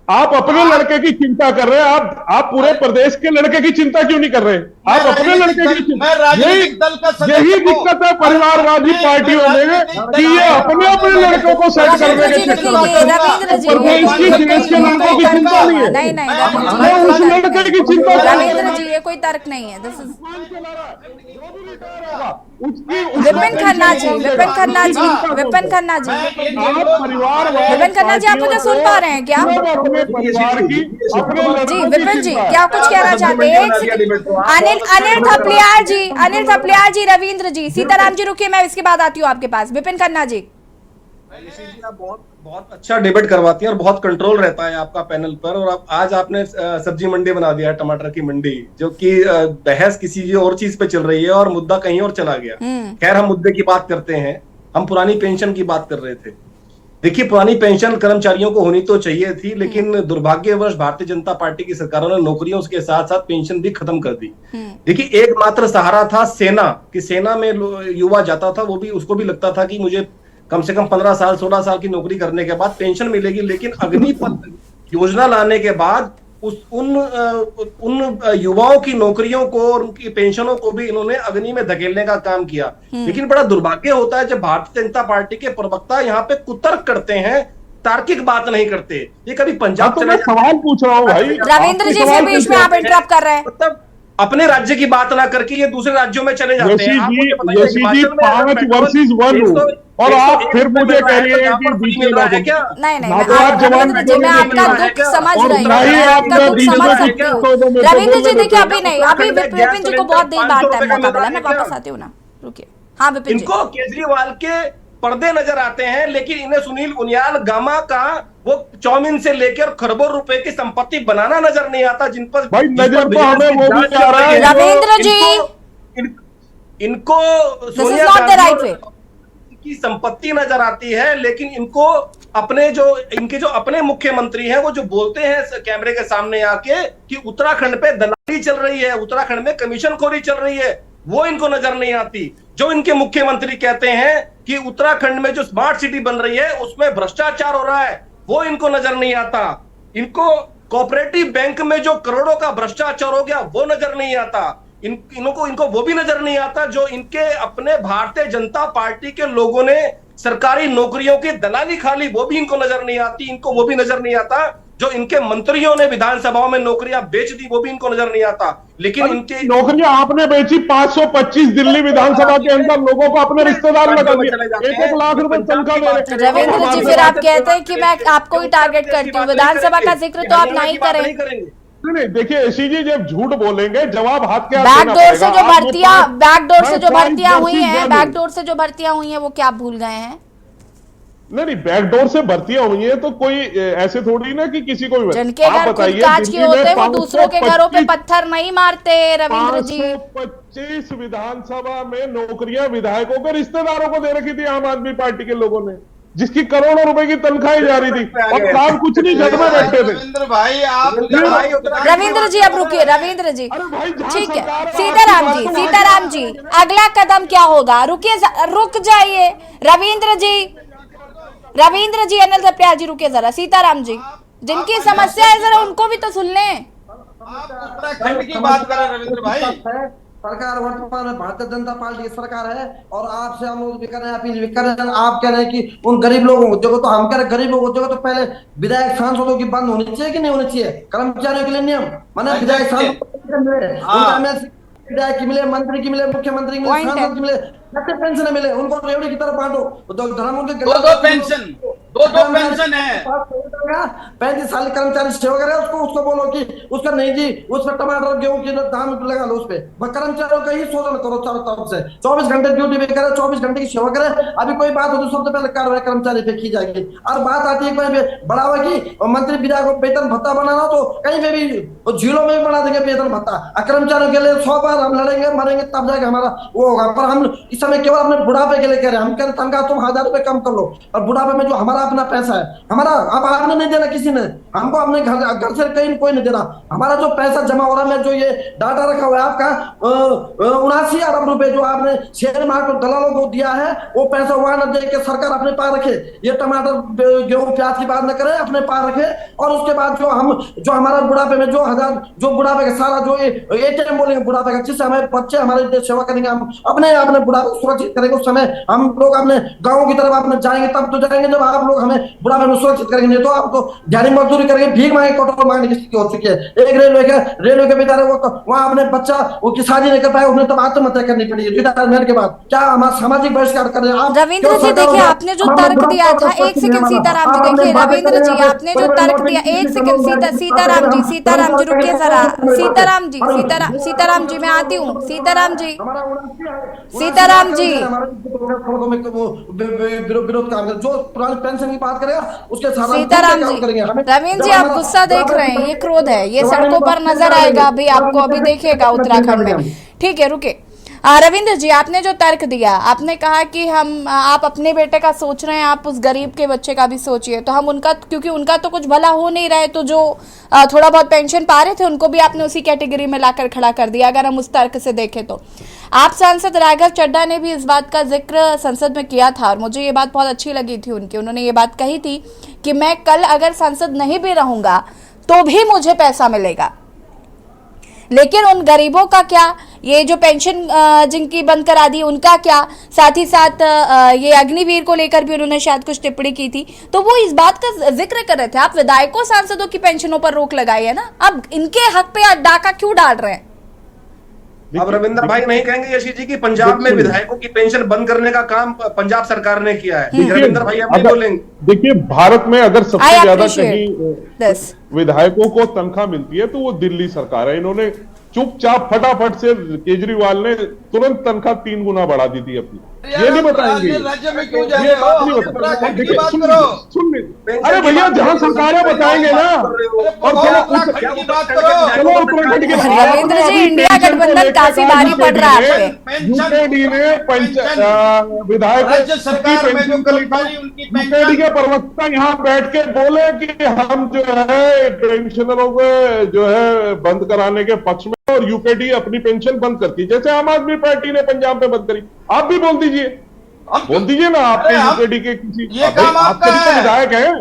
आप अपने लड़के की चिंता कर रहे हैं। आप पूरे प्रदेश के लड़के की चिंता क्यों नहीं कर रहे? आप अपने लड़के की चिंता। मैं राजनीतिक दल का सदस्य यही हूं। दिक्कत है परिवारवादी पार्टियों में कि ये अपने लड़कों को सेट करने रविंद्र के जी, चक्कर देखिए, में रविंद्र जी, प्रदेश की देश के लड़कों की चिंता नहीं है। नहीं, हमें उस लड़के की चिंता रविंद्र जी, ये कोई तर्क नहीं है। दिस इज विपिन खन्ना जी, विपिन खन्ना जी, विपिन खन्ना जी, विपिन खन्ना जी, आप मुझे सुन पा रहे हैं क्या? अपने परिवार की, अपने जी, लड़कों की विपिन जी, चिंता। क्या कुछ कहना चाहते हैं? एक सेकंड। अनिल थपलियार जी, रविंद्र जी, सीताराम जी, रुकिए, मैं इसके बाद आती हूँ आपके पास। विपिन खन्ना जी, बहुत अच्छा डिबेट करवाती हैं और बहुत कंट्रोल रहता है आपका पैनल पर। और आज आपने सब्जी मंडी बना दिया, टमाटर की मंडी, जो कि बहस किसी और चीज पे चल रही है और मुद्दा कहीं और चला गया। खैर, हम मुद्दे की बात करते हैं। हम पुरानी पेंशन की बात कर रहे थे। देखिए, पुरानी पेंशन कर्मचारियों को होनी तो चाहिए थी, लेकिन दुर्भाग्यवश भारतीय जनता पार्टी की सरकारों ने नौकरियों के साथ साथ पेंशन भी खत्म कर दी। देखिए, एकमात्र सहारा था सेना, कि सेना में युवा जाता था, वो भी उसको भी लगता था कि मुझे कम से कम 15 साल 16 साल की नौकरी करने के बाद पेंशन मिलेगी। लेकिन अग्निपथ योजना लाने के बाद उन युवाओं की नौकरियों को और उनकी पेंशनों को भी इन्होंने अग्नि में धकेलने का काम किया। लेकिन बड़ा दुर्भाग्य होता है जब भारतीय जनता पार्टी के प्रवक्ता यहाँ पे कुतर्क करते हैं, तार्किक बात नहीं करते। ये कभी पंजाब तो मैं सवाल पूछ रहा हूँ भाई। रविंद्र जी, फिर बीच में आप इंटरप्ट कर रहे हैं। मतलब अपने राज्य की बात ना करके ये दूसरे राज्यों में चले जाते हैं। यशी जी 5 वर्सेस 1 और आप फिर मुझे कह रही है कि बीच में है क्या? नहीं, ना तो आप जवान रविंद्र जी, मैं आपका दुख समझ रही हूँ, ना ही मैं आप आपका दुख बीच में समझ बीच सकती में हूँ। तो मेरे को रविंद्र जी, बोलने देखिए, दो। अभी नहीं, अभी विपिन जी को बहुत देर बाद टाइम मौका मिला, मैं वापस आती हूँ ना, रुकिए। हाँ विपिन जी, इनको केजरीवाल के पर्दे नजर आते हैं, लेकिन इन्हें सुनील उनियाल गामा का वो चाउमीन से लेकर खरबों रुपए की संपत्ति बनाना नजर नहीं आता, जिन पर भाई नजर तो हमें वो भी आ रहा है। रविंद्र जी, इनको this is not the right way. की संपत्ति नजर आती है, लेकिन इनको अपने जो इनके जो अपने मुख्यमंत्री हैं वो जो बोलते हैं कैमरे के सामने आके कि उत्तराखंड पे दलाली चल रही है, उत्तराखंड में कमीशनखोरी चल रही है, वो इनको नजर नहीं आती। जो इनके मुख्यमंत्री कहते हैं कि उत्तराखंड में जो स्मार्ट सिटी बन रही है उसमें भ्रष्टाचार हो रहा है, वो इनको नजर नहीं आता। इनको कोऑपरेटिव बैंक में जो करोड़ों का भ्रष्टाचार हो गया वो नजर नहीं आता। इनको वो भी नजर नहीं आता जो इनके अपने भारतीय जनता पार्टी के लोगों ने सरकारी नौकरियों की दलाली खा ली, वो भी इनको नजर नहीं आती। इनको वो भी नजर नहीं आता जो इनके मंत्रियों ने विधानसभाओं में नौकरियां बेच दी, वो भी इनको नजर नहीं आता। लेकिन इनके नौकरियां आपने बेची 525 दिल्ली विधानसभा के अंदर लोगों को अपने रिश्तेदार लगा दिया, 1-1 लाख रुपए तनख्वाह ले रहे। रविंद्र जी, फिर आप कहते हैं कि मैं आपको ही टारगेट करती हूँ, विधानसभा का जिक्र तो आप नहीं करें। नहीं, देखिए एसी जी, जब झूठ बोलेंगे जवाब हाथ के बैकडोर से जो भर्तियां हुई हैं, बैकडोर से जो भर्तियां हुई हैं वो क्या आप भूल गए हैं? नहीं, बैकडोर से भर्तियां हुई हैं तो कोई ऐसे थोड़ी ना कि किसी को भी जिनके घर खुद कांच के होते हैं वो दूसरों के घरों पे पत्थर नहीं मारते। रविंद्र जी, 525 विधानसभा में नौकरियां विधायकों के रिश्तेदारों को दे रखी थी आम आदमी पार्टी के लोगों ने, जिसकी करोड़ों रुपए की तनख्वाही जा रही थी और काम कुछ नहीं, घर में बैठे थे। रविंद्र भाई, आप रविंद्र जी अब रुकिए। रविंद्र जी ठीक है, सीताराम जी अगला कदम क्या होगा? रुक जाइए रविंद्र जी, अनिल सप्याल जी रुकिए जरा। सीताराम जी, जिनकी समस्या है जरा उनको भी तो सुन लें। आप उत्तराखंड की बात कर रहे हैं रविंद्र भाई। सरकार वर्तमान में भारतीय जनता पार्टी की सरकार है और आपसे हम लोग भी कर रहे हैं, अपील भी कर रहे हैं। आप कह रहे हैं कि उन गरीब लोगों को देखो, तो हम कह रहे हैं गरीबों को देखो तो पहले विधायक सांसदों की बंद होनी चाहिए कि नहीं होनी चाहिए? कर्मचारियों के लिए नियम माने विधायक सांसद विधायक की मिले, मंत्री की मिले, मुख्यमंत्री की मिले, सांसद की मिले, पेंशन मिले, उनको रेवड़ी की तरफ बांटो। धर्म उनके दो पेंशन है। 35 साल कर्मचारी सेवक है, उसको बोलो कि उसका नहीं जी, उस पर टमाटर गेहूं की दाम लगा लो, उस पर कर्मचारियों का ही शोषण करो चारों तरफ से। 24 घंटे ड्यूटी भी करे, 24 घंटे की सेवा करे। अभी कोई बात हो तो सबसे पहले कार्रवाई कर्मचारी पे की जाएगी। और बात आती है कहीं पे बढ़ावा की, मंत्री विधायक को वेतन भत्ता बनाना तो कहीं पे भी झीलों में भी बढ़ा देंगे वेतन भत्ता। कर्मचारियों के लिए 100 बार हम लड़ेंगे मरेंगे तब जाएगा हमारा वो होगा। पर हम इस समय केवल अपने बुढ़ापे के लिए कह रहे हैं। हम कह रहे तनख्वाह तुम 1000 रुपए कम कर लो, और बुढ़ापे में जो हमारा अपना पैसा है, हमारा अब आपने नहीं देना, किसी ने हमको अपने घर से कहीं कोई नहीं देना। हमारा जो पैसा जमा हो रहा है, जो ये डाटा रखा हुआ है आपका 79 अरब रुपए जो आपने शेयर मार्केट दलालों को दिया है, वो पैसा वहां न दे के सरकार अपने पास रखे। ये टमाटर गेहूं प्याज की बात न करे, अपने पास रखे। और उसके बाद जो हमारा बुढ़ापे में जो बुढ़ापे का सारा जो एटीएम बोलेंगे बुढ़ापे का, जिससे हमारे बच्चे हमारे देश सेवा करेंगे, हम अपने बुढ़ापे को सुरक्षित करेंगे। उस समय हम लोग अपने गाँव की तरफ अपने जाएंगे, तब तो जाएंगे जब आप लोग हमें बुढ़ापे में सुरक्षित करेंगे। नहीं तो आप तो दिहाड़ी मजदूरी करेंगे, भीख मांगे, कटोर मांगने की स्थिति हो चुकी है। एक रेलवे के बेचारे वो वहां अपने बच्चा वो की शादी नहीं कर पाए, उसने तब आत्महत्या करनी पड़ी रिटायरमेंट के बाद। क्या हमारा सामाजिक बहिष्कार कर रहे हैं? रविंद्र जी देखिए, आपने जो तर्क दिया था, एक सेकंड सीताराम जी देखिए, रविंद्र जी आपने जो तर्क दिया, एक सेकंड सीताराम जी रुकिए जरा। सीताराम जी मैं आती हूँ। सीताराम जी विरोध काम जो पुरानी पेंशन की बात करेगा उसके साथ सीताराम जी, रविंद्र जी आप गुस्सा देख रहे हैं, ये क्रोध है, ये सड़कों पर नजर आएगा अभी आपको, अभी देखिएगा उत्तराखंड में। ठीक है, रुके। रविंद्र जी, आपने जो तर्क दिया, आपने कहा कि आप अपने बेटे का सोच रहे हैं, आप उस गरीब के बच्चे का भी सोचिए। तो हम उनका, क्योंकि उनका तो कुछ भला हो नहीं रहा है, तो जो थोड़ा बहुत पेंशन पा रहे थे उनको भी आपने उसी कैटेगरी में लाकर खड़ा कर दिया, अगर हम उस तर्क से देखें तो। आप सांसद राघव चड्ढा ने भी इस बात का जिक्र संसद में किया था और मुझे ये बात बहुत अच्छी लगी थी उनकी। उन्होंने ये बात कही थी कि मैं कल अगर सांसद नहीं भी रहूंगा तो भी मुझे पैसा मिलेगा, लेकिन उन गरीबों का क्या, ये जो पेंशन जिनकी बंद करा दी उनका क्या, साथ ही साथ ये अग्निवीर को लेकर भी उन्होंने शायद कुछ टिप्पणी की थी, तो वो इस बात का जिक्र कर रहे थे। आप विधायकों सांसदों की पेंशनों पर रोक लगाई है ना, अब इनके हक पे डाका क्यों डाल रहे हैं? अब रविंद्र भाई नहीं कहेंगे यशी जी की पंजाब में विधायकों की पेंशन बंद करने का काम पंजाब सरकार ने किया है? रविंद्र भाई अब नहीं बोलेंगे। देखिए, भारत में अगर सबसे ज्यादा कहीं विधायकों को तनख्वाह मिलती है तो वो दिल्ली सरकार है। इन्होंने चुपचाप फटाफट से केजरीवाल ने तुरंत तनख्वाह 3 गुना बढ़ा दी थी अपनी। ये नहीं बताएंगे, राज्य में क्यों जा रहे हो? अरे भैया, जहां सरकारें बताएंगे ना, और चलो उत्तराखंड रविंद्र जी, इंडिया गठबंधन काफी भारी पड़ रहा है आप पे। यूकेडी ने विधायक राज्य सरकार में जो कर्मचारी उनकी यूकेडी के प्रवक्ता यहाँ बैठ के बोले कि हम जो है पेंशनरों को जो है बंद कराने के पक्ष में, और यूकेडी अपनी पेंशन बंद करती, जैसे आम आदमी पार्टी ने पंजाब में बंद करी। आप भी बोल दीजिए, बोल दीजिए ना, आपके यूकेडी के किसी ये काम आपका है। विधायक है,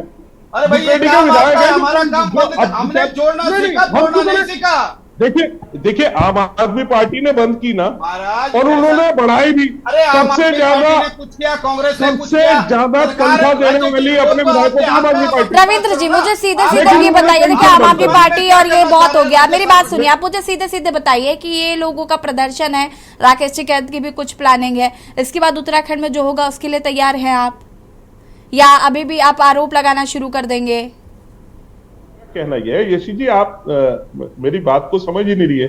अरे भाई ये काम आपका है, हमारा काम बंद, हमने जोड़ना सीखा, तोड़ना नहीं सीखा। देखिए आम आदमी पार्टी ने बंद की ना, महाराज, और उन्होंने बढ़ाई भी। अरे सबसे ज्यादा कुछ किया, कांग्रेस ने कुछ सबसे किया, ज्यादा तनख्वाह देने वाली अपने विधायकों को आम आदमी पार्टी। रविंद्र जी, मुझे सीधे सीधे ये बताइए, देखिए आम आदमी पार्टी और ये बहुत हो गया, मेरी बात सुनिए, आप मुझे सीधे सीधे बताइए कि ये लोगों का प्रदर्शन है, राकेश टिकैत की भी कुछ प्लानिंग है, इसके बाद उत्तराखंड में जो होगा उसके लिए तैयार हैं आप, या अभी भी आप आरोप लगाना शुरू कर देंगे? कहना यह है यशी जी, आप मेरी बात को समझ ही नहीं रही है,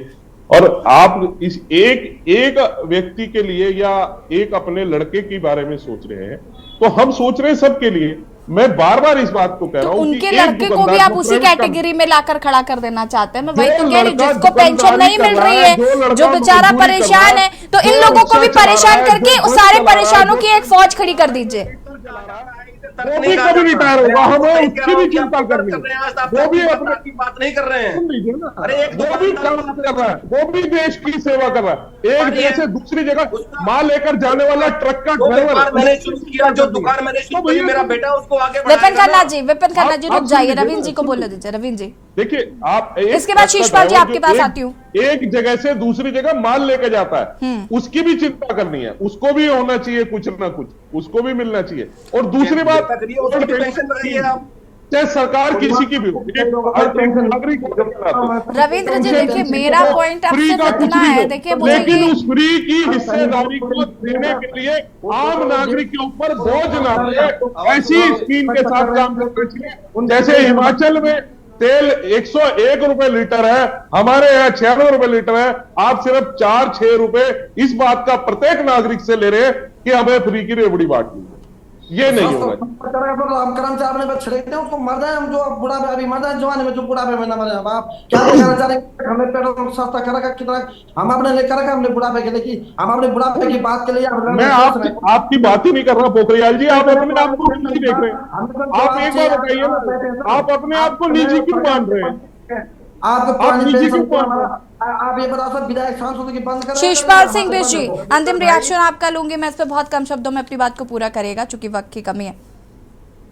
और आप इस एक व्यक्ति के लिए या एक अपने लड़के के बारे में सोच रहे हैं, तो हम सोच रहे हैं सबके लिए। मैं बार बार इस बात को कह रहा हूं कि उनके लड़के को भी आप उसी कैटेगरी में लाकर खड़ा कर देना चाहते हैं। मैं वही तो कह रही, जिसको पेंशन नहीं मिल रही है, जो बेचारा परेशान है, तो इन लोगों को भी परेशान करके सारे परेशानों की एक फौज खड़ी कर दीजिए। वो भी कभी रिटायर होगा, हमें उसकी भी चिंता करनी है। वो भी अपने की बात नहीं कर रहे हैं। अरे वो भी काम कर रहा है, वो भी देश की सेवा कर रहा है। एक जगह से दूसरी जगह माल लेकर जाने वाला ट्रक का ड्राइवर मैंने शुरू किया, जो दुकान मैंने शुरू की, मेरा बेटा उसको आगे विपिन खन्ना जी रुक जाइए, रविंद्र जी को बोलने दीजिए। रविंद्र जी, देखिए आप, इसके बाद शिषपाल जी आपके पास आती हूँ। एक जगह से दूसरी जगह माल लेकर जाता है, उसकी भी चिंता करनी है, उसको भी होना चाहिए कुछ ना कुछ, उसको भी मिलना चाहिए। और दूसरी बात, चाहे सरकार किसी की भी हो, नागरिक। रविंद्र जी देखिए, मेरा पॉइंट आपसे इतना है, देखिए लेकिन उस फ्री की हिस्सेदारी को देने के लिए आम नागरिक के ऊपर बोझ ना पड़े, ऐसी स्कीम के साथ काम करना चाहिए। जैसे हिमाचल में तेल 101 रुपए लीटर है, हमारे यहाँ 96 रुपए लीटर है, आप सिर्फ 4-6 रुपए इस बात का प्रत्येक नागरिक से ले रहे हैं कि हमें फ्री की रेवड़ी बांटनी है। ये नहीं होगा। हम कर्मचारी अपने छिड़कते हैं, उसको मर जाए, हम जो बुढ़ापे अभी मर जाए, जवानी में जो बुढ़ापे में न मर जाए। आप क्या कहना चाह रहे हैं? हमें पेट्रोल सस्ता करेगा कितना, हम अपने लिए करेगा, हमने बुढ़ापे के लिए, हम अपने बुढ़ापे की बात के लिए। मैं आपकी बात ही नहीं कर रहा पोखरियाल जी, आप अपने आप को निजी देख रहे हैं। आप एक बार बताइए ना, आप अपने आप को निजी क्यों मान रहे हैं? आप निजी क्यों मान रहे हैं? आप ये बताओ सर, विधायक सांसदों की बंद करें। शिषपाल सिंह बिष्ट जी, अंतिम रिएक्शन आपका लूंगी मैं, इस पे बहुत कम शब्दों में अपनी बात को पूरा करेगा चूंकि वक्त की कमी है।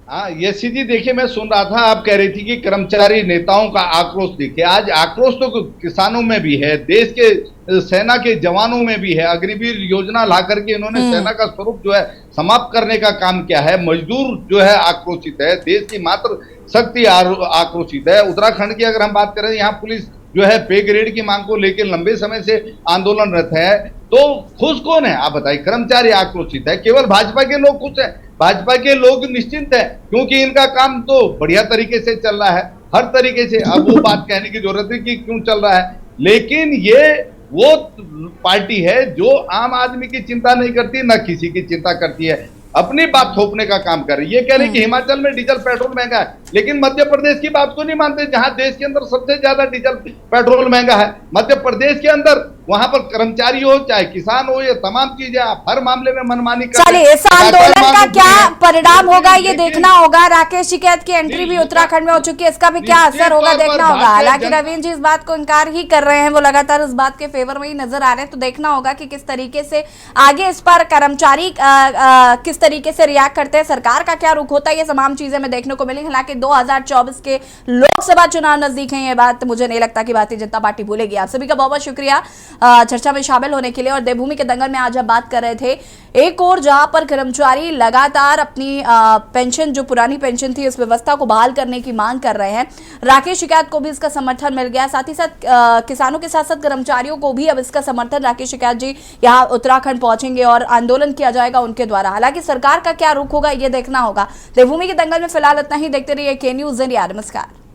हाँ यशी जी, देखिए मैं सुन रहा था, आप कह रही थी कि कर्मचारी नेताओं का आक्रोश। देखिए आज आक्रोश तो किसानों में भी है, देश के सेना के जवानों में भी है। अग्निवीर योजना ला करके इन्होंने सेना का स्वरूप जो है समाप्त करने का काम किया है। मजदूर जो है आक्रोशित है, देश की मात्र शक्ति आक्रोशित है। उत्तराखंड की अगर हम बात करें, यहाँ पुलिस जो है पे ग्रेड की मांग को लेकर लंबे समय से आंदोलनरत है, तो खुश कौन है आप बताइए? कर्मचारी आक्रोशित है, केवल भाजपा के लोग खुश है? भाजपा के लोग निश्चिंत है, क्योंकि इनका काम तो बढ़िया तरीके से चल रहा है, हर तरीके से। अब वो बात कहने की जरूरत है कि क्यों चल रहा है, लेकिन ये वो पार्टी है जो आम आदमी की चिंता नहीं करती, न किसी की चिंता करती है, अपनी बात थोपने का काम कर रही है। ये कह रही कि हिमाचल में डीजल पेट्रोल महंगा है, लेकिन मध्य प्रदेश की बात को नहीं मानते, जहां देश के अंदर सबसे ज्यादा डीजल पेट्रोल महंगा है। मध्य प्रदेश के अंदर वहां पर कर्मचारी हो चाहे किसान हो, ये तमाम चीजें आप हर मामले में मनमानी कर। चलिए, इस आंदोलन का क्या परिणाम होगा ये देखना होगा। राकेश टिकैत की एंट्री भी उत्तराखंड में हो चुकी है, इसका भी क्या असर होगा देखना होगा। हालांकि रविंद्र जी इस बात को इनकार ही कर रहे हैं, वो लगातार इस बात के फेवर में ही नजर आ रहे हैं, तो देखना होगा कि किस तरीके से आगे इस पर कर्मचारी किस तरीके से रिएक्ट करते हैं, सरकार का क्या रुख होता है, ये तमाम चीजें में देखने को मिली। हालांकि 2024 के लोकसभा चुनाव नजदीक है, ये बात मुझे नहीं लगता कि भारतीय जनता पार्टी भूलेगी। आप सभी का बहुत बहुत शुक्रिया चर्चा में शामिल होने के लिए। और देवभूमि के दंगल में आज हम बात कर रहे थे, एक और जहां पर कर्मचारी लगातार अपनी पेंशन, जो पुरानी पेंशन थी, इस व्यवस्था को बहाल करने की मांग कर रहे हैं। राकेश टिकैत को भी इसका समर्थन मिल गया, साथ ही साथ किसानों के साथ साथ कर्मचारियों को भी अब इसका समर्थन। राकेश टिकैत जी यहाँ उत्तराखंड पहुंचेंगे और आंदोलन किया जाएगा उनके द्वारा। हालांकि सरकार का क्या रुख होगा ये देखना होगा। देवभूमि के दंगल में फिलहाल इतना ही। देखते रहिए के न्यूज़ इंडिया। नमस्कार।